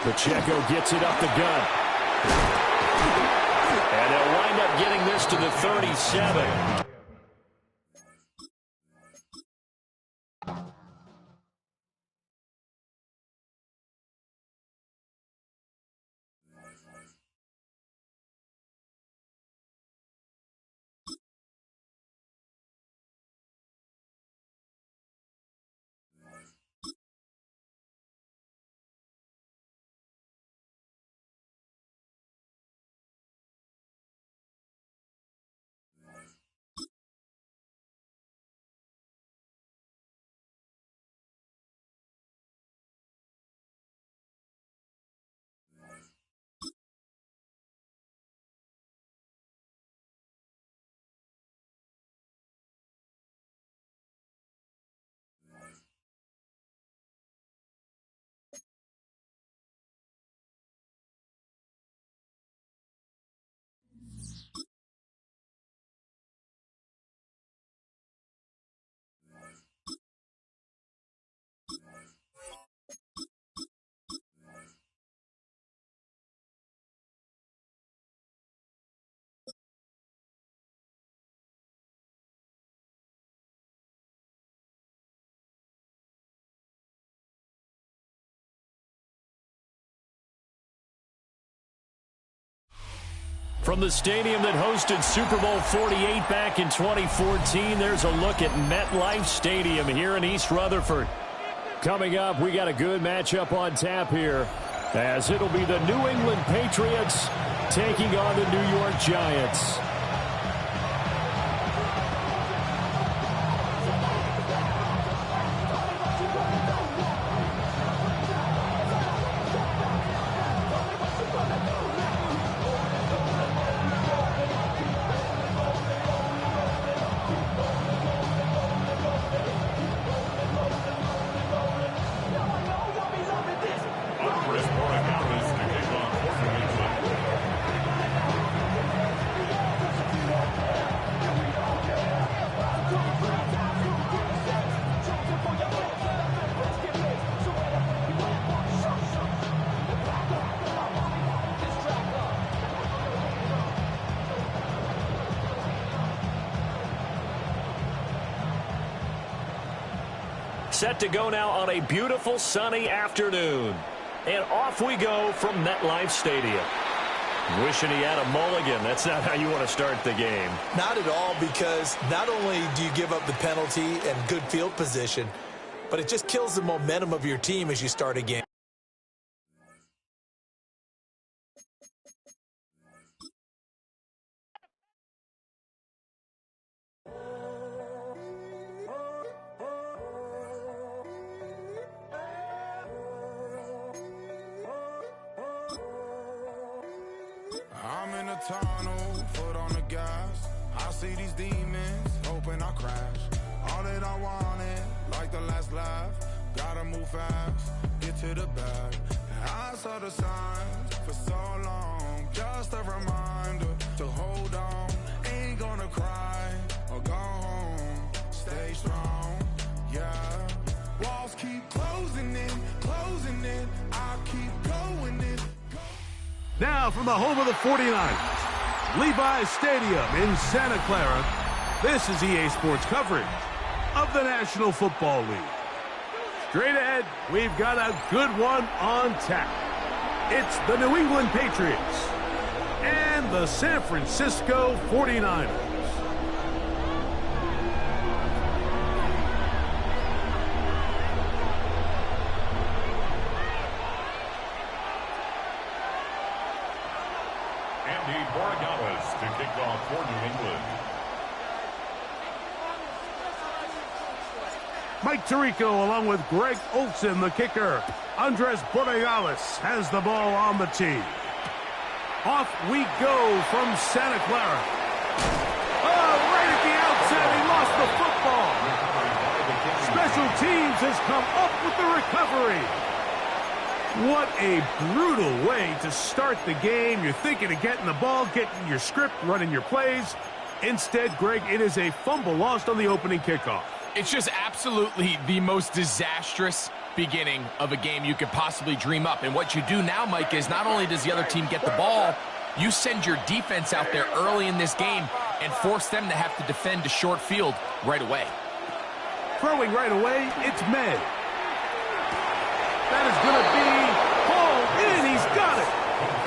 Pacheco gets it up the gut. And they'll wind up getting this to the 37. From the stadium that hosted Super Bowl 48 back in 2014, there's a look at MetLife Stadium here in East Rutherford. Coming up, we got a good matchup on tap here, as it'll be the New England Patriots taking on the New York Giants. Set to go now on a beautiful sunny afternoon. And off we go from MetLife Stadium. Wishing he had a mulligan. That's not how you want to start the game. Not at all, because not only do you give up the penalty and good field position, but it just kills the momentum of your team as you start a game. I'm in a tunnel, foot on the gas. I see these demons, hoping I crash. All that I wanted, like the last laugh. Gotta move fast, get to the bag. And I saw the signs for so long. Just a reminder to hold on. Ain't gonna cry or go home. Stay strong, yeah. Walls keep closing in, closing in. I keep going in. Now from the home of the 49ers, Levi's Stadium in Santa Clara, this is EA Sports coverage of the National Football League. Straight ahead, we've got a good one on tap. It's the New England Patriots and the San Francisco 49ers. To kick off for New England. Mike Tirico along with Greg Olsen, the kicker. Andres Borregales has the ball on the tee. Off we go from Santa Clara. Oh, right at the outset, he lost the football. Special teams has come up with the recovery. What a brutal way to start the game. You're thinking of getting the ball, getting your script, running your plays. Instead, Greg, it is a fumble lost on the opening kickoff. It's just absolutely the most disastrous beginning of a game you could possibly dream up. And what you do now, Mike, is not only does the other team get the ball, you send your defense out there early in this game and force them to have to defend a short field right away. Throwing right away, it's May. That is going to be hauled in. He's got it.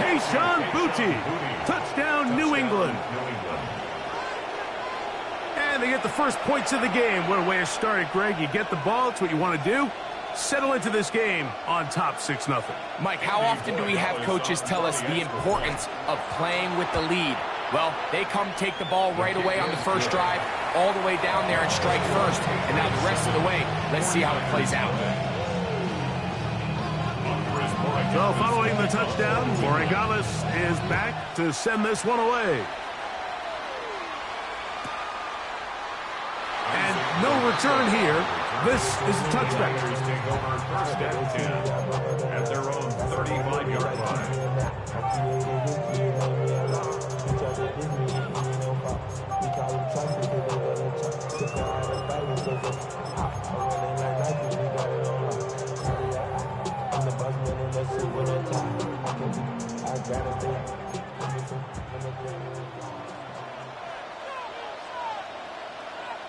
HeimHerm Booty. Touchdown, New England. And they get the first points of the game. What a way to start it, Greg. You get the ball. It's what you want to do. Settle into this game on top 6-0. Mike, how often do we have coaches tell us the importance of playing with the lead? Well, they come take the ball right away on the first drive, all the way down there and strike first. And now the rest of the way, let's see how it plays out. So following the touchdown, Borregales is back to send this one away. And no return here. This is a touchback. Take over first and 10 at their own 35-yard line.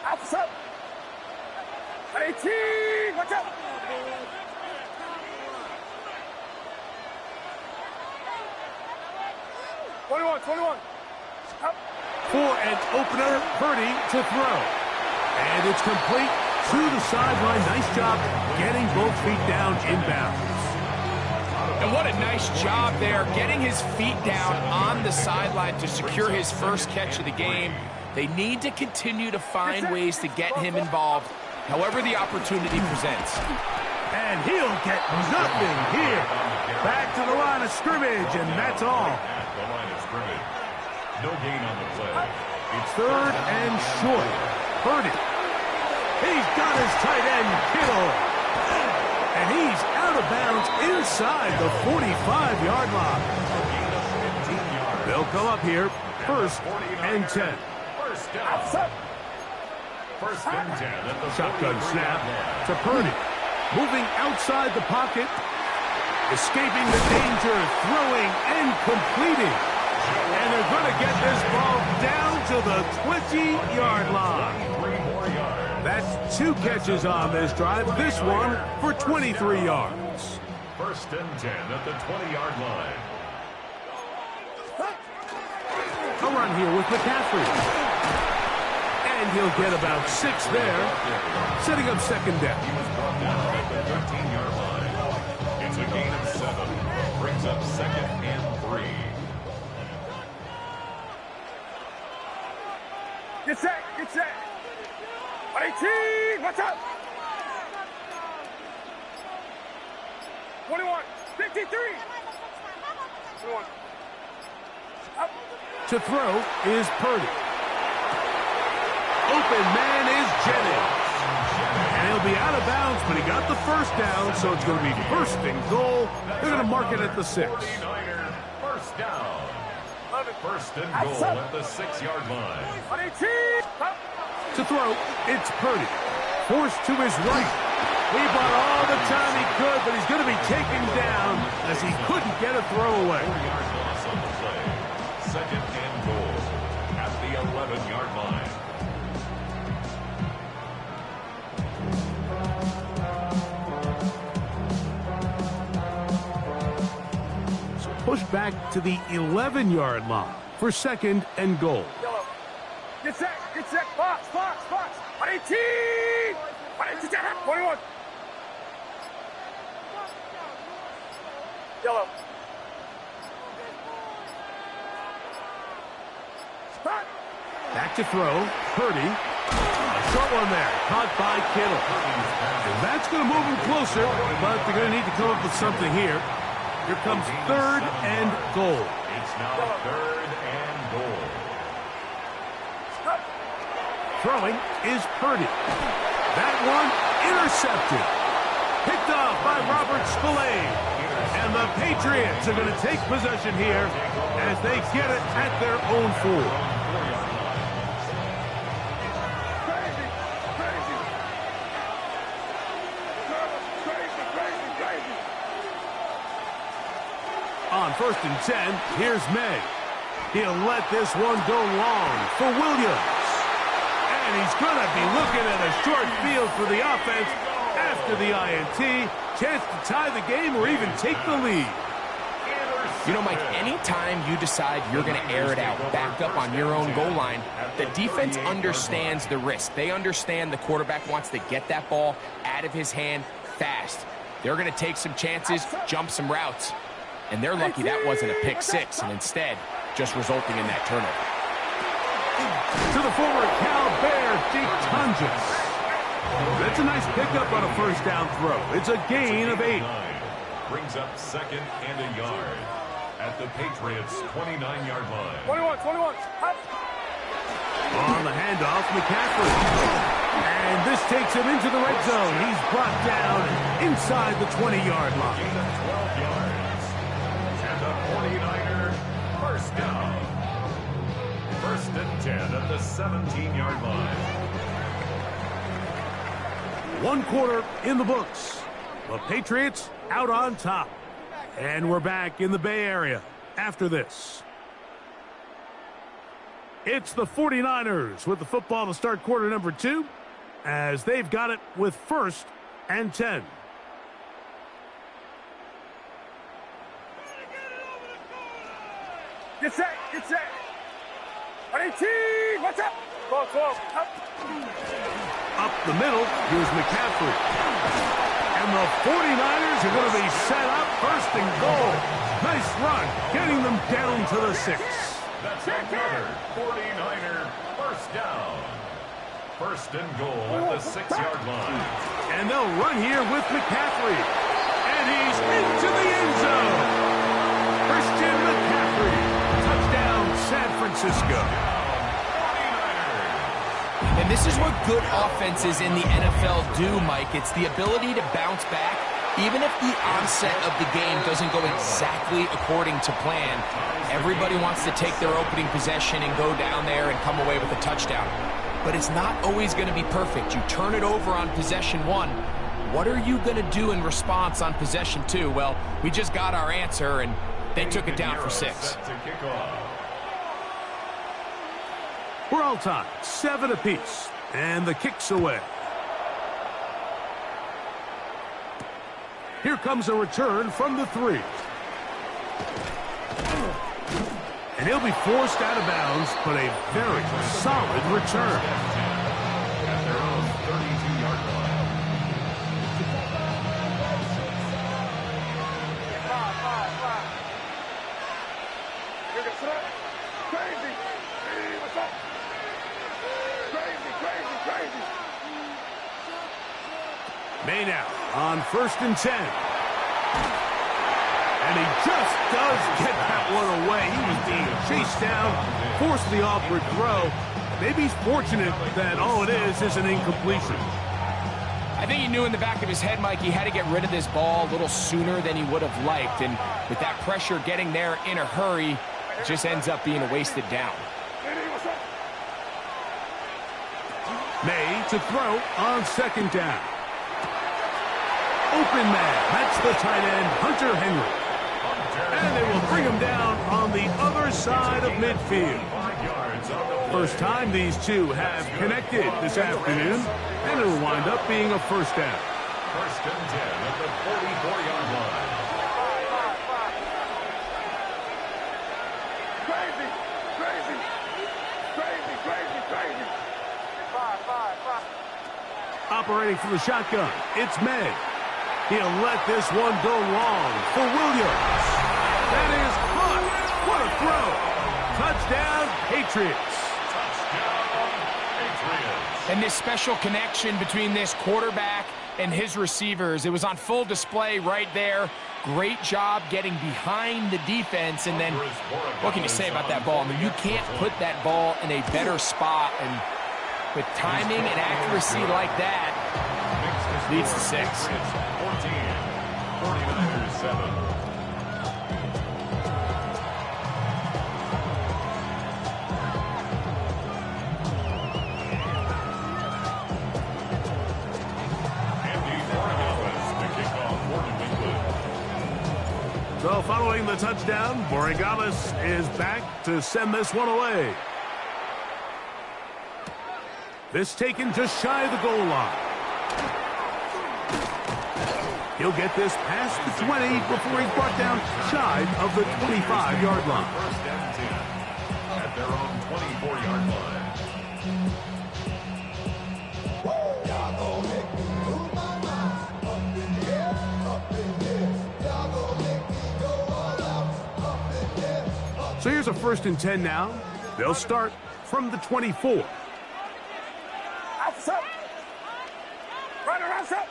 Outside. 18. Watch out. Up. For an opener, Purdy to throw. And it's complete to the sideline. Nice job getting both feet down inbounds. And what a nice job there, getting his feet down on the sideline to secure his first catch of the game. They need to continue to find ways to get him involved, however the opportunity presents. And he'll get nothing here. Back to the line of scrimmage, and that's all. The line of scrimmage. No gain on the play. It's third and short. Purdy. He's got his tight end, Kittle. And he's out of bounds inside the 45-yard line. They'll come up here, first and 10. First down. First and 10 at the shotgun snap to Purdy. Moving outside the pocket. Escaping the danger, throwing and completing. And they're going to get this ball down to the 20-yard line. That's 2 catches on this drive. This one for 23 yards. First and 10 at the 20-yard line. A run here with McCaffrey. And he'll get about 6 there, setting up second down. He was brought down at the 13-yard line. It's a gain of 7. Brings up second and 3. Get set. 18. Watch out. 21. 53. 21. Up. To throw is Purdy. Open man is Jennings. And he'll be out of bounds, but he got the first down, so it's going to be first and goal. They're going to mark it at the 6. 49ers, first down. First and goal at the 6-yard line. 18. Up. To throw, it's Purdy. Forced to his right. He bought all the time he could, but he's going to be taken down as he couldn't get a throwaway. 4-yard loss on the play. Second and goal at the 11-yard line. push back to the 11-yard line for 2nd and goal. Get set, box, 18! 21! Yellow. Spot. Back to throw, Purdy. A short one there, caught by Kittle. And that's going to move him closer, but they're going to need to come up with something here. Here comes 3rd and goal. It's now 3rd and goal. Throwing is Purdy. That one intercepted. Picked off by Robert Spillane. And the Patriots are going to take possession here as they get it at their own 4. On 1st and 10, here's May. He'll let this one go long for Williams. And he's going to be looking at a short field for the offense after the INT. Chance to tie the game or even take the lead. You know, Mike, anytime you decide you're going to air it out, back up on your own goal line, the defense understands the risk. They understand the quarterback wants to get that ball out of his hand fast. They're going to take some chances, jump some routes. And they're lucky that wasn't a pick 6, and instead just resulting in that turnover. To the former Cal Bear, Jake Tunges. That's a nice pickup on a 1st down throw. It's a gain of 8. Brings up 2nd and a yard at the Patriots' 29-yard line. 21. Up. On the handoff, McCaffrey. And this takes him into the red zone. He's brought down inside the 20-yard line. Gain of 12 yards. And the 49ers, 1st down. 1st and 10 at the 17-yard line. 1 quarter in the books. The Patriots out on top. And we're back in the Bay Area after this. It's the 49ers with the football to start quarter number 2 as they've got it with 1st and 10. Get set. 18, what's up? 12, up. Up the middle, here's McCaffrey. And the 49ers are going to be set up 1st and goal. Nice run, getting them down to the 6. That's another 49er 1st down. 1st and goal at the 6-yard line. And they'll run here with McCaffrey. And he's into the end zone. Christian McCaffrey. Touchdown, San Francisco. And this is what good offenses in the NFL do, Mike. It's the ability to bounce back, even if the onset of the game doesn't go exactly according to plan. Everybody wants to take their opening possession and go down there and come away with a touchdown. But it's not always going to be perfect. You turn it over on possession 1. What are you going to do in response on possession 2? Well, we just got our answer, and they took it down for 6. We're all tied, 7 apiece, and the kick's away. Here comes a return from the 3. And he'll be forced out of bounds, but a very solid return. At their own 32-yard line. You're going to sit up. Crazy. Hey, what's up? Crazy. May now on 1st and 10. And he just does get that one away. He was being chased down, forced the awkward throw. Maybe he's fortunate that all it is an incompletion. I think he knew in the back of his head, Mike, he had to get rid of this ball a little sooner than he would have liked. And with that pressure getting there in a hurry, it just ends up being a wasted down. May to throw on 2nd down. Open man. That's the tight end, Hunter Henry. And they will bring him down on the other side of midfield. First time these two have connected this afternoon, and it'll wind up being a 1st down. 1st and 10 at the 44-yard line. Crazy, crazy, crazy, crazy, crazy. Five. Operating from the shotgun, it's May. He'll let this one go long for Williams. That is caught. What a throw. Touchdown, Patriots. And this special connection between this quarterback and his receivers, it was on full display right there. Great job getting behind the defense. And then what can you say about that ball? I mean, you can't put that ball in a better spot. And with timing and accuracy like that, leads to 6. 14, 49ers 7. So following the touchdown, Borregales is back to send this one away. This taken just shy of the goal line. He'll get this past the 20 before he's brought down shy of the 25-yard line. First and 10 at their own 24-yard line. So here's a 1st and 10 now. They'll start from the 24. Outside. Right around set.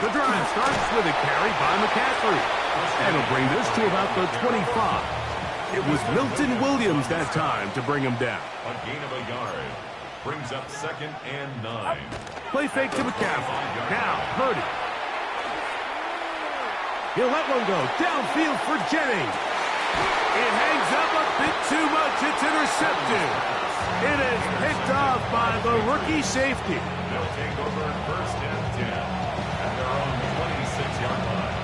The drive starts with a carry by McCaffrey. And he'll bring this to about the 25. It was Milton Williams that time to bring him down. A gain of a yard. Brings up 2nd and 9. Play fake to McCaffrey. Now, Purdy. He'll let one go. Downfield for Jennings. It hangs up a bit too much. It's intercepted. It is picked off by the rookie safety. They'll take over 1st and 10 at their own 26-yard line.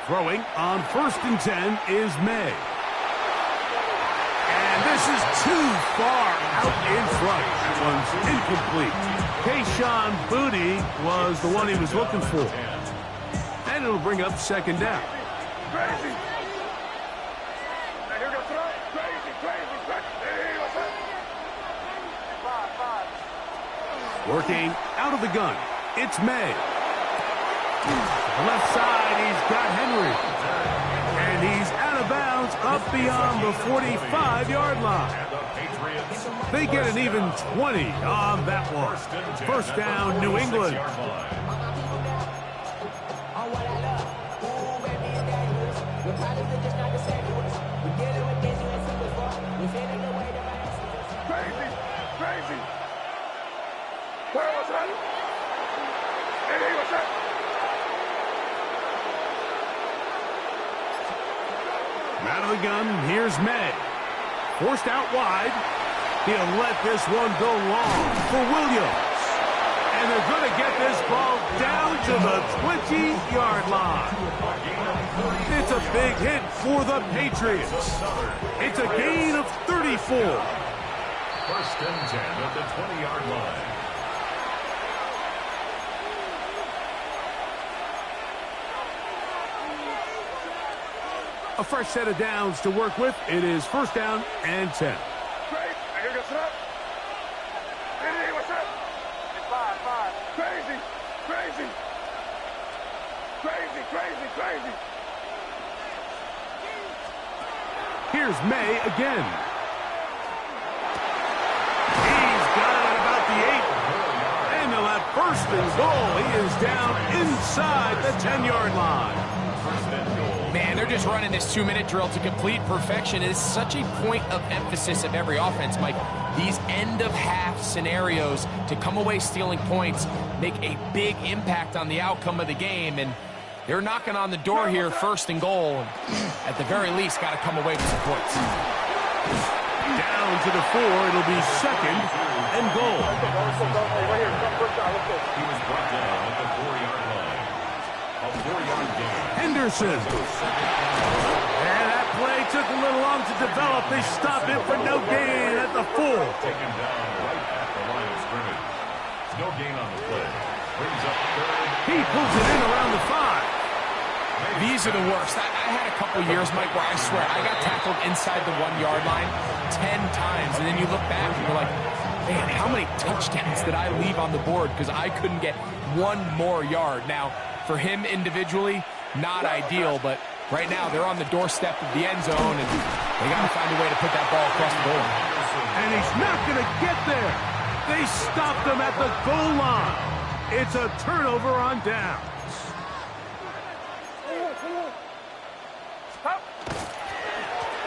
Throwing on 1st and 10 is May. And this is too far out in front. That one's incomplete. Kayshon Boutte was the one he was looking for. And it'll bring up 2nd down. Crazy. Here goes throw. Crazy, crazy, crazy. Hey, what's up? Five. Working out of the gun. It's May. Left side, he's got Henry. And he's out of bounds up beyond the 45-yard line. They get an even 20 on that one. 1st down, New England. Crazy, crazy. Where was that? Hey, what's that? Out of the gun, here's May. Forced out wide. He'll let this one go long for Williams. And they're going to get this ball down to the 20-yard line. It's a big hit for the Patriots. It's a gain of 34. 1st and 10 at the 20-yard line. A fresh set of downs to work with. It is 1st down and 10. Great. Here goes up. Hey, what's up? Five. Crazy, crazy. Crazy, crazy, crazy. Here's May again. He's got it at about the 8. And they'll have 1st and goal. He is down inside the 10-yard line. Man, they're just running this 2-minute drill to complete perfection. It is such a point of emphasis of every offense, Mike. These end-of-half scenarios to come away stealing points make a big impact on the outcome of the game. And they're knocking on the door here, 1st and goal. At the very least, got to come away with some points. Down to the 4. It'll be 2nd and goal. He was brought down at the 4-yard line. A 4-yard gain. Henderson. And that play took a little long to develop. They stopped it for no gain at the 4. Taken down right at the line of scrimmage. No gain on the play. Brings up third. He pulls it in around the 5. These are the worst. I had a couple years, Mike, where I swear I got tackled inside the 1-yard line 10 times, and then you look back and you're like, man, how many touchdowns did I leave on the board because I couldn't get one more yard? Now, for him individually, not ideal, but right now they're on the doorstep of the end zone, and they got to find a way to put that ball across the board. And he's not going to get there. They stopped him at the goal line. It's a turnover on downs.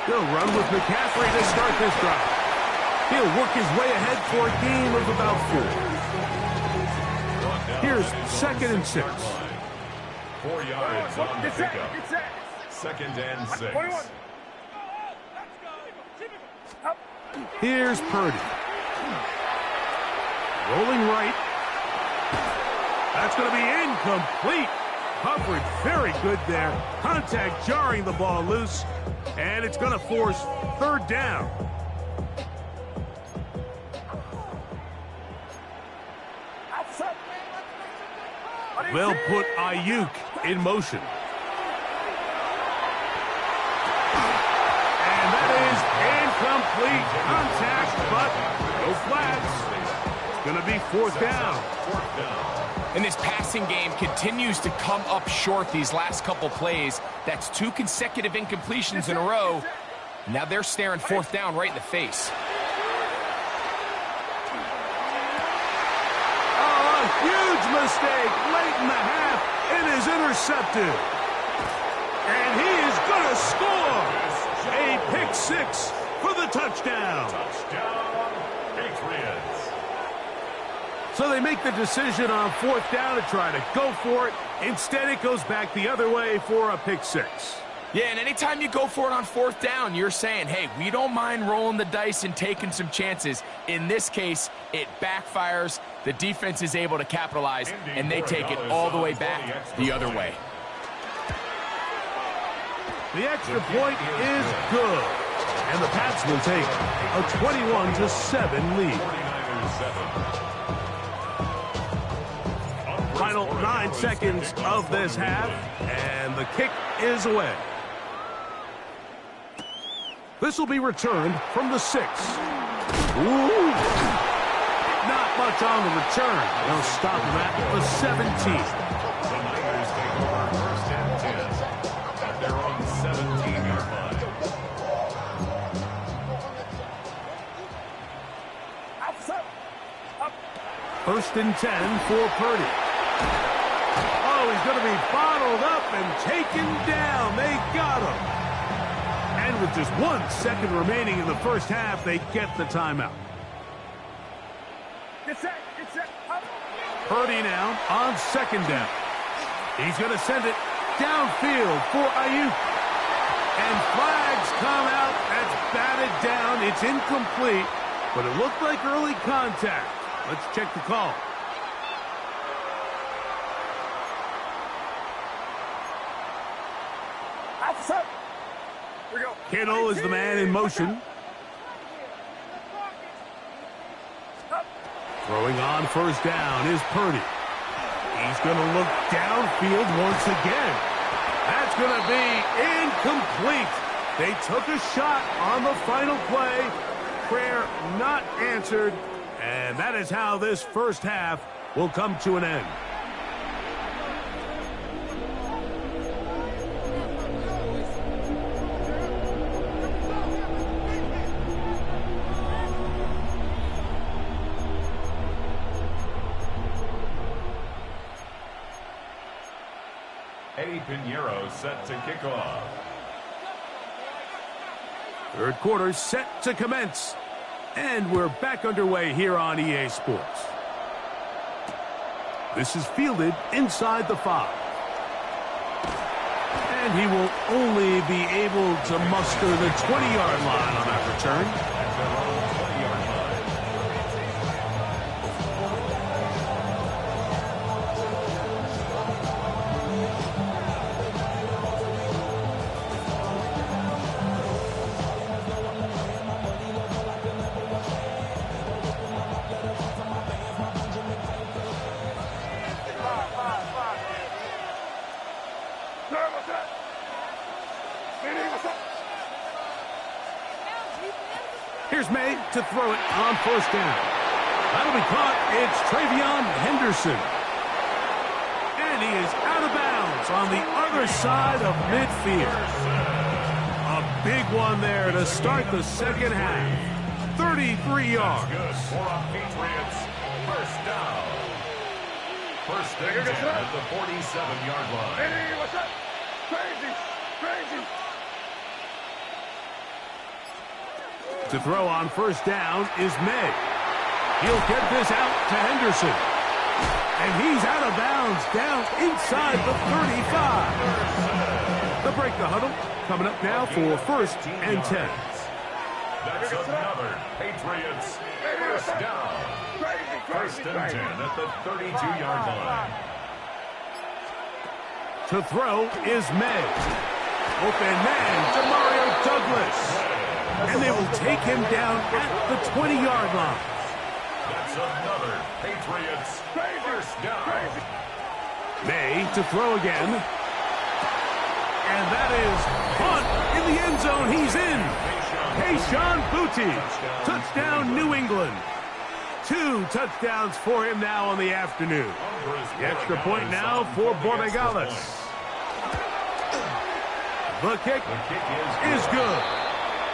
He'll run with McCaffrey to start this drive. He'll work his way ahead for a gain of about 4. Here's 2nd and 6. 4 yards on the pickup. 2nd and 6. Here's Purdy. Rolling right. That's going to be incomplete. Coverage very good there. Contact jarring the ball loose. And it's going to force 3rd down. They'll put Ayuk in motion. And that is incomplete contact, but no flags. It's going to be 4th down. And this passing game continues to come up short these last couple plays. That's 2 consecutive incompletions in a row. Now they're staring 4th down right in the face. Oh, a huge mistake late in the half. It is intercepted. And he is going to score. A pick 6 for the touchdown. Touchdown, Patriots. So they make the decision on 4th down to try to go for it. Instead, it goes back the other way for a pick 6. Yeah, and anytime you go for it on 4th down, you're saying, hey, we don't mind rolling the dice and taking some chances. In this case, it backfires. The defense is able to capitalize, and they take it all the way back the other way. The extra point is good. And the Pats will take a 21-7 lead. Final 9 seconds of this half, and the kick is away. This will be returned from the 6. Ooh. Not much on the return. They'll stop him at the 17. The Niners take over 1st and 10 at their own 17-yard line. 1st and 10 for Purdy. Oh, he's going to be bottled up and taken down. They got him. And with just 1 second remaining in the first half, they get the timeout. Purdy now on 2nd down. He's going to send it downfield for Ayuk. And flags come out. That's batted down. It's incomplete, but it looked like early contact. Let's check the call. Kittle is the man in motion. Throwing on 1st down is Purdy. He's going to look downfield once again. That's going to be incomplete. They took a shot on the final play. Prayer not answered. And that is how this first half will come to an end. Eddie Pinheiro set to kick off. 3rd quarter set to commence. And we're back underway here on EA Sports. This is fielded inside the 5. And he will only be able to muster the 20-yard line on that return. Here's May to throw it on first down. That'll be caught. It's Travion Henderson. And he is out of bounds on the other side of midfield. A big one there to start the second half. 33 yards. Good for our Patriots. First down. First and 10 at the 47-yard line. Hey, what's up? Crazy, crazy. To throw on first down is May. He'll get this out to Henderson. And he's out of bounds down inside the 35. The break the huddle coming up now for first and 10. That's another Patriots first down. First and 10 at the 32-yard line. To throw is May. Open man to Mario Douglas. And they will take him down at the 20-yard line. That's another Patriots first down. May to throw again. And that is punt in the end zone. He's in. Kayshon Boutte. Touchdown, New England. 2 touchdowns for him now on the afternoon. The extra point now for Borregales. The kick is good.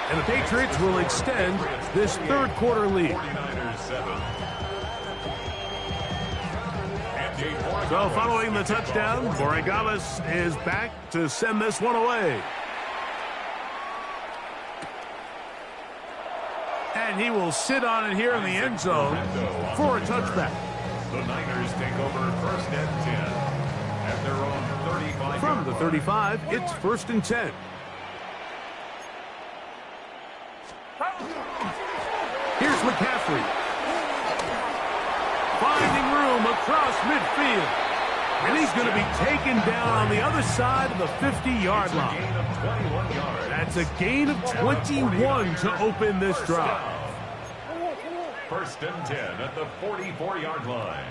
And the Patriots will extend this third quarter lead. So following the touchdown, Borregales is back to send this one away. And he will sit on it here in the end zone for a touchback. The Niners take over first and 10 at their own 35. From the 35, it's first and 10. Here's McCaffrey. Finding room across midfield. And he's going to be taken down on the other side of the 50-yard line. That's a gain of 21 to open this drive. First and 10 at the 44-yard line.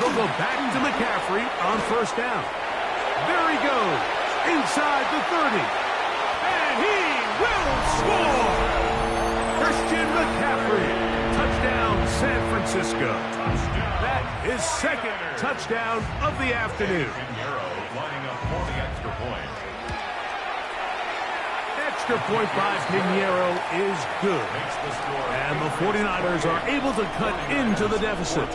They'll go back to McCaffrey on first down. There he goes. Inside the 30. And he will score! Christian McCaffrey. Touchdown, San Francisco. That is second touchdown of the afternoon. Lining up for the extra point. Extra point by Pinheiro is good. And the 49ers are able to cut into the deficit.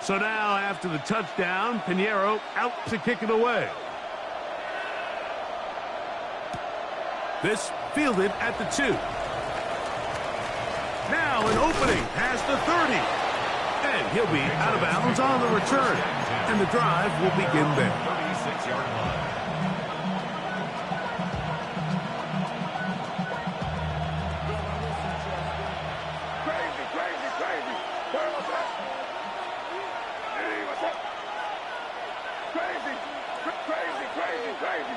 So now, after the touchdown, Pinheiro out to kick it away. This fielded at the 2. Now an opening past the 30. And he'll be out of bounds on the return. And the drive will begin there. 36-yard line. Crazy, crazy, crazy. Turn what's up? Hey, what's up? Crazy, crazy, crazy, crazy.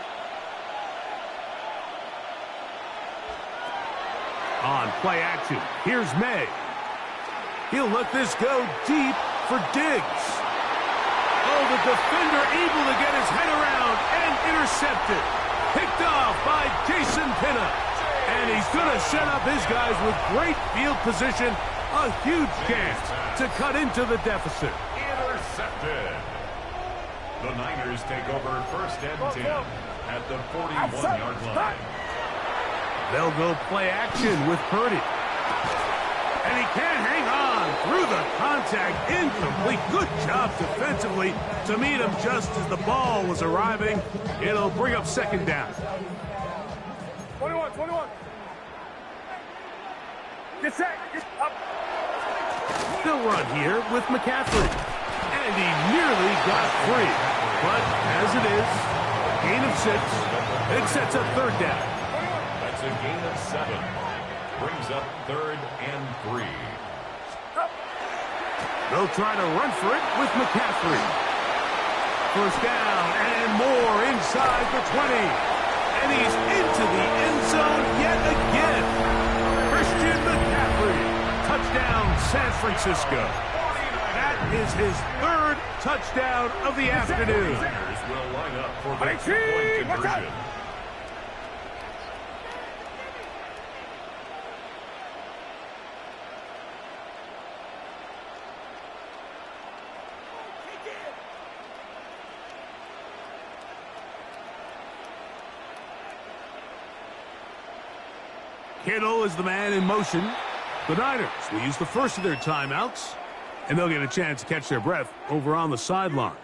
On play action, here's May. He'll let this go deep for Diggs. Oh, the defender able to get his head around and intercepted. Picked off by Jason Pinna. And he's going to set up his guys with great field position. A huge chance to cut into the deficit. Intercepted. The Niners take over first and 10 at the 41-yard line. They'll go play action with Purdy. And he can't hang on through the contact. Incomplete. Good job defensively to meet him just as the ball was arriving. It'll bring up second down. 21, 21. Get set. Get up. They'll run here with McCaffrey. And he nearly got free. But as it is, gain of 6. It sets up third down. That's a gain of 7. Brings up third and 3. They'll try to run for it with McCaffrey. First down and more inside the 20. And he's into the end zone yet again. Christian McCaffrey. Touchdown, San Francisco. That is his third touchdown of the afternoon. Will line up for the two-point conversion. Kittle is the man in motion. The Niners will use the first of their timeouts, and they'll get a chance to catch their breath over on the sideline.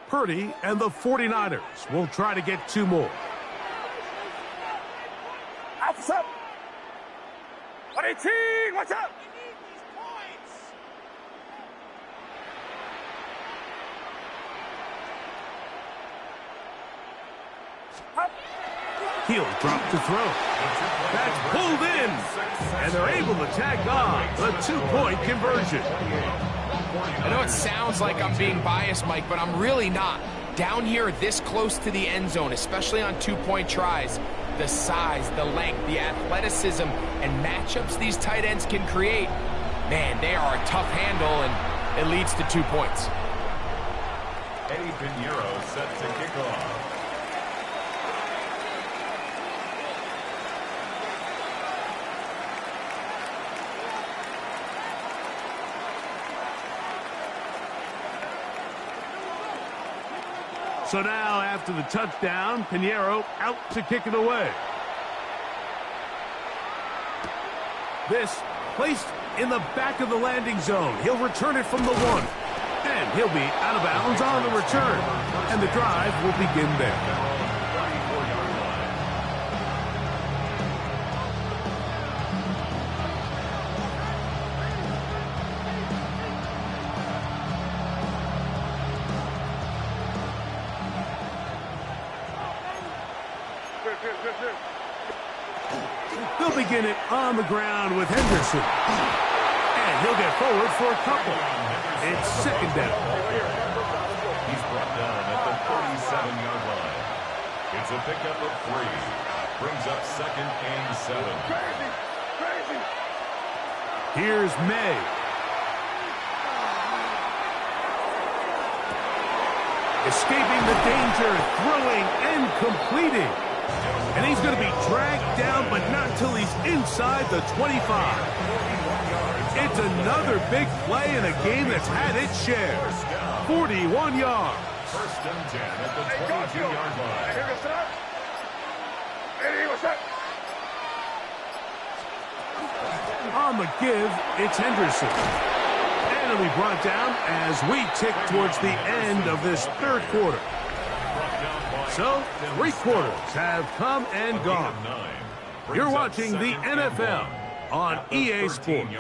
Purdy and the 49ers will try to get two more. What's up? 118, what's up? He'll drop to throw. That's pulled in, and they're able to tack on the two-point conversion. I know it sounds like I'm being biased, Mike, but I'm really not. Down here this close to the end zone, especially on two-point tries, the size, the length, the athleticism, and matchups these tight ends can create, man, they are a tough handle, and it leads to 2 points. Eddie Pinheiro set to kick off. So now, after the touchdown, Pinheiro out to kick it away. This placed in the back of the landing zone. He'll return it from the 1. And he'll be out of bounds on the return. And the drive will begin there. They'll begin it on the ground with Henderson. And he'll get forward for a couple. It's second down. He's brought down at the 37-yard line. It's a pickup of 3. Brings up 2nd and 7. Crazy. Here's May. Escaping the danger, throwing and completing. And he's going to be dragged down, but not until he's inside the 25. It's another big play in a game that's had its share. 41 yards. 1st and 10 at the 22-yard line. Here goes up. Eddie, what's up? On the give, it's Henderson. And it'll be brought down as we tick towards the end of this third quarter. So, 3 quarters have come and gone. You're watching the NFL on EA Sports.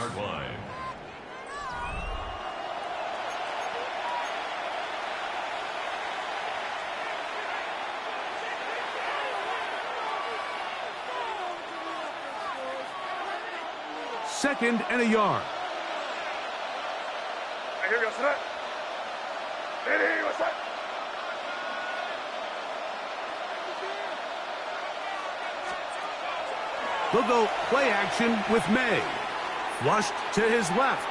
Second and a yard. Here goes up. Eddie, what's up? They'll go play action with May. Flushed to his left.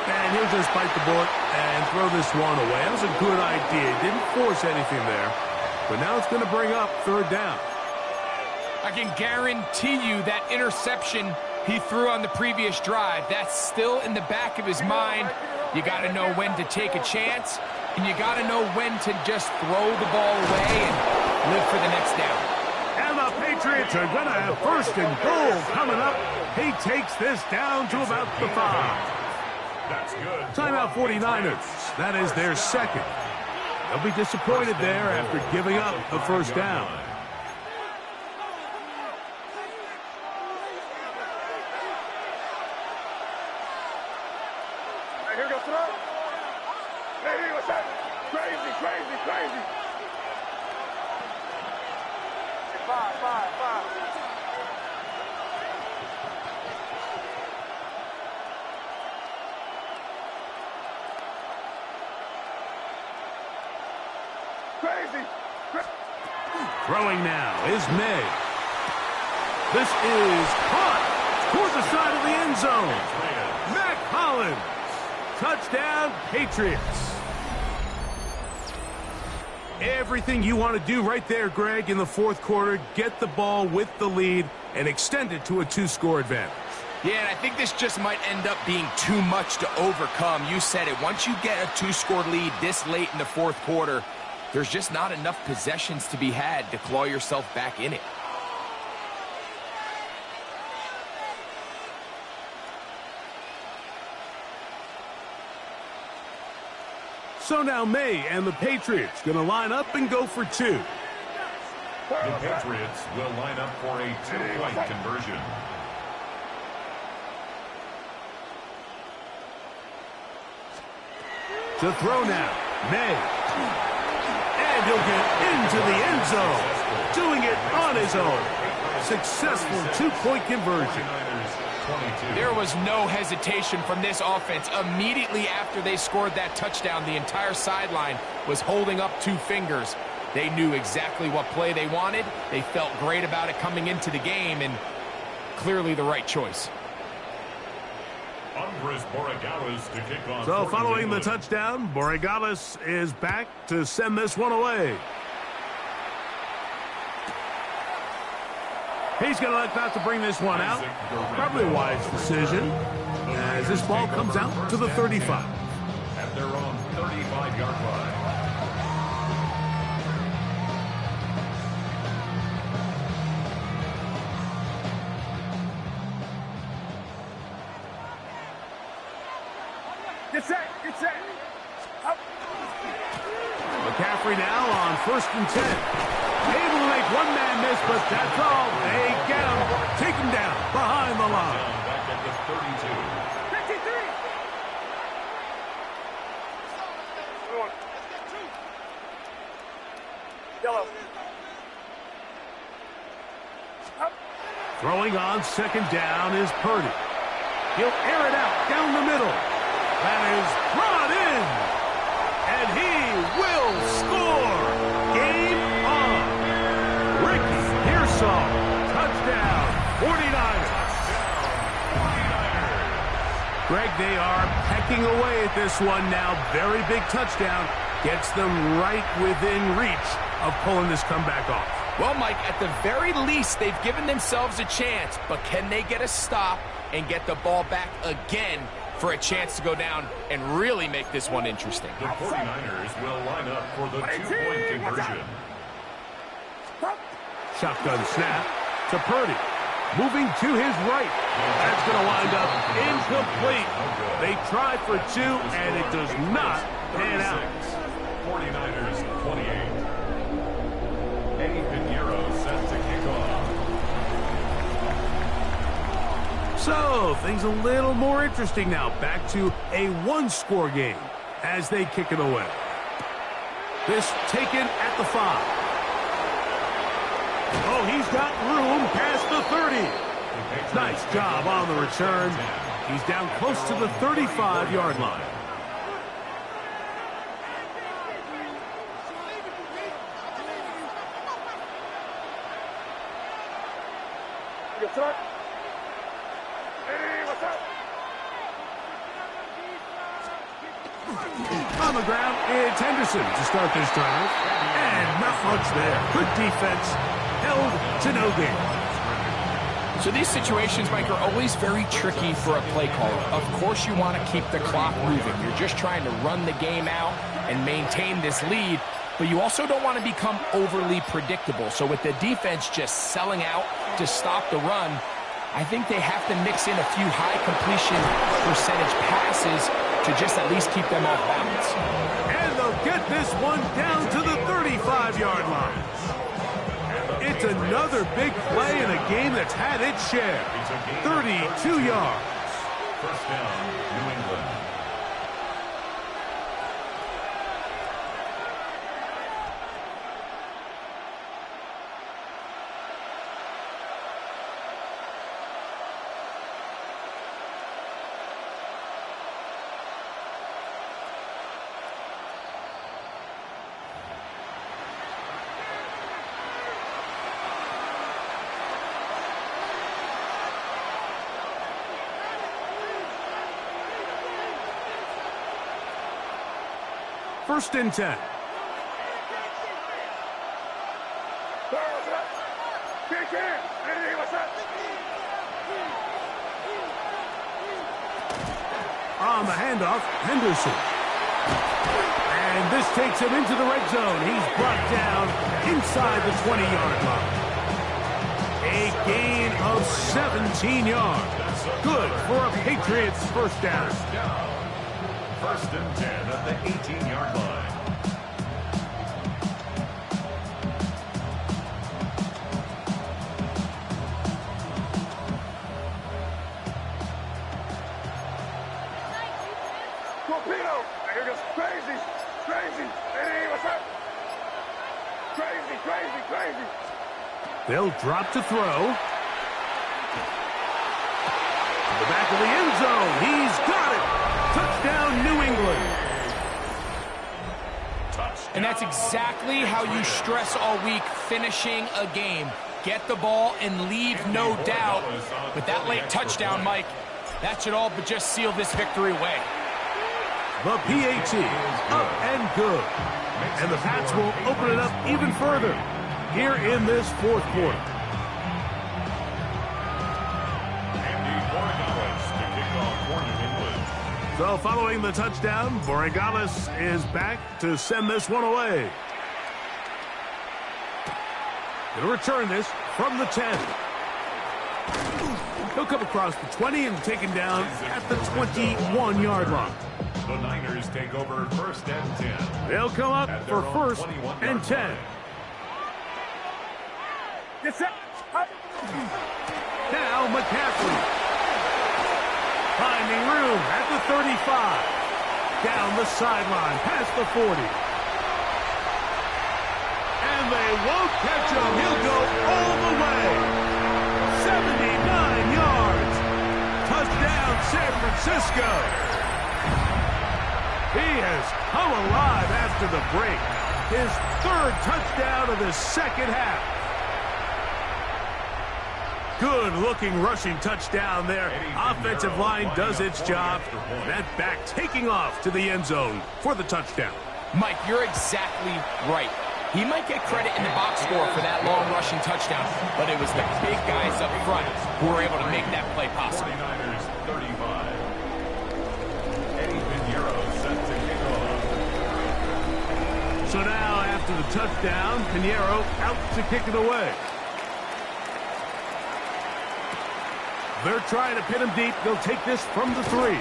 And he'll just bite the bullet and throw this one away. That was a good idea. Didn't force anything there. But now it's going to bring up 3rd down. I can guarantee you that interception he threw on the previous drive, that's still in the back of his mind. You got to know when to take a chance, and you got to know when to just throw the ball away and live for the next down. And the Patriots are going to have 1st and goal coming up. He takes this down to about the 5. That's good. Timeout 49ers. That is their 2nd. They'll be disappointed there after giving up the 1st down. Here goes up. Eddie, what's up? Crazy. 5. Throwing now is May. This is caught toward the side of the end zone. Mac Hollins. Touchdown, Patriots. Everything you want to do right there, Greg, in the fourth quarter. Get the ball with the lead and extend it to a 2-score advantage. Yeah, and I think this just might end up being too much to overcome. You said it. Once you get a 2-score lead this late in the fourth quarter, there's just not enough possessions to be had to claw yourself back in it. So now May and the Patriots going to line up and go for 2. The Patriots will line up for a 2-point conversion. To throw now, May. And he'll get into the end zone, doing it on his own. Successful 2-point conversion. There was no hesitation from this offense. Immediately after they scored that touchdown, the entire sideline was holding up 2 fingers. They knew exactly what play they wanted. They felt great about it coming into the game, and clearly the right choice. So following the touchdown, Borregales is back to send this one away. He's going to elect not to bring this one out. Probably a wise decision as this ball comes out to the 35. At their own 35-yard line. Get set, get set. Up. McCaffrey now on 1st and 10. Able to make one man miss, but that's all. They get him. Take him down behind the line. Back at the 32. 53. Yellow. Up. Throwing on 2nd down is Purdy. He'll air it out down the middle. That is brought in. And he will score. Game on. Ricky Pearsall. Touchdown. 49ers. Greg, they are pecking away at this one now. Very big touchdown. Gets them right within reach of pulling this comeback off. Well, Mike, at the very least, they've given themselves a chance, but can they get a stop and get the ball back again for a chance to go down and really make this one interesting? The 49ers will line up for the 2-point conversion. Shotgun snap to Purdy. Moving to his right. That's going to wind up incomplete. They try for 2, and it does not pan out. 49ers 28. Eddie Pinheiro set to kick off. So, things a little more interesting now. Back to a 1-score game as they kick it away. This taken at the 5. Oh, he's got room past the 30. Nice job on the return. He's down close to the 35-yard line. What's up? Hey, what's up? On the ground, it's Henderson to start this drive. And not much there. Good defense. Held to no gain. So these situations, Mike, are always very tricky for a play caller. Of course you want to keep the clock moving. You're just trying to run the game out and maintain this lead, but you also don't want to become overly predictable. So with the defense just selling out to stop the run, I think they have to mix in a few high completion percentage passes to just at least keep them off balance. And they'll get this one down to the 35-yard line. It's another big play in a game that's had its share. 32 yards. First down, New England. First and 10. On the handoff, Henderson. And this takes him into the red zone. He's brought down inside the 20-yard line. A gain of 17 yards. Good for a Patriots first down. First and 10 at the 18-yard line. Torpedo! Here goes crazy! Crazy! Hey, what's up? Crazy, crazy, crazy! They'll drop to throw. The back of the end zone. He's got it. Touchdown, New England. And that's exactly how you stress all week finishing a game. Get the ball and leave no doubt. With that late touchdown, Mike, that should all but just seal this victory away. The PAT up and good. And the Pats will open it up even further here in this fourth quarter. So following the touchdown, Borregales is back to send this one away. He'll return this from the 10. He'll come across the 20 and taken down at the 21-yard line. The Niners take over first and 10. They'll come up for first and 10. Now McCaffrey. Finding room at the 35. Down the sideline, past the 40. And they won't catch him. He'll go all the way. 79 yards. Touchdown, San Francisco. He has come alive after the break. His third touchdown of the second half. Good-looking rushing touchdown there. Offensive line does its job. That back taking off to the end zone for the touchdown. Mike, you're exactly right. He might get credit in the box score for that long rushing touchdown, but it was the big guys up front who were able to make that play possible. 49ers 35. Eddie Pinheiro set to kick off. So now after the touchdown, Pinheiro out to kick it away. They're trying to pin him deep. They'll take this from the 3.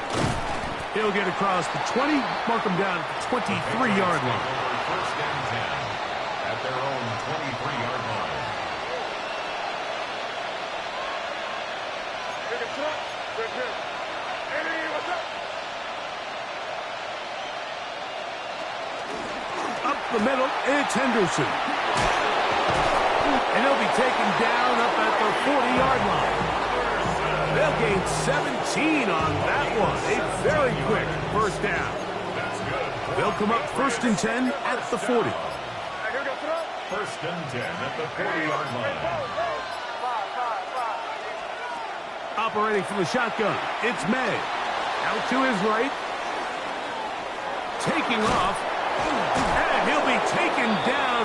He'll get across the 20, mark him down at the 23-yard line. First and 10 at their own 23-yard line. Up the middle, it's Henderson. And he'll be taken down up at the 40-yard line. They'll gain 17 on that one. A very quick first down. They'll come up first and 10 at the 40. First and 10 at the 40-yard line. Operating from the shotgun, it's May. Out to his right. Taking off. And he'll be taken down.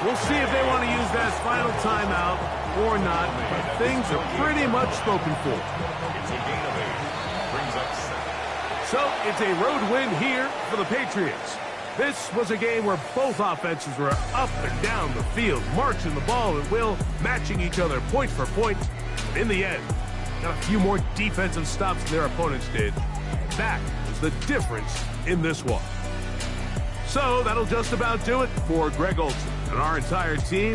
We'll see if they want to use that final timeout or not. But things are pretty much spoken for. It's a gain of 8. Brings up 7. So it's a road win here for the Patriots. This was a game where both offenses were up and down the field, marching the ball at will, matching each other point for point. But in the end, got a few more defensive stops than their opponents did. That was the difference in this one. So that'll just about do it for Greg Olson and our entire team.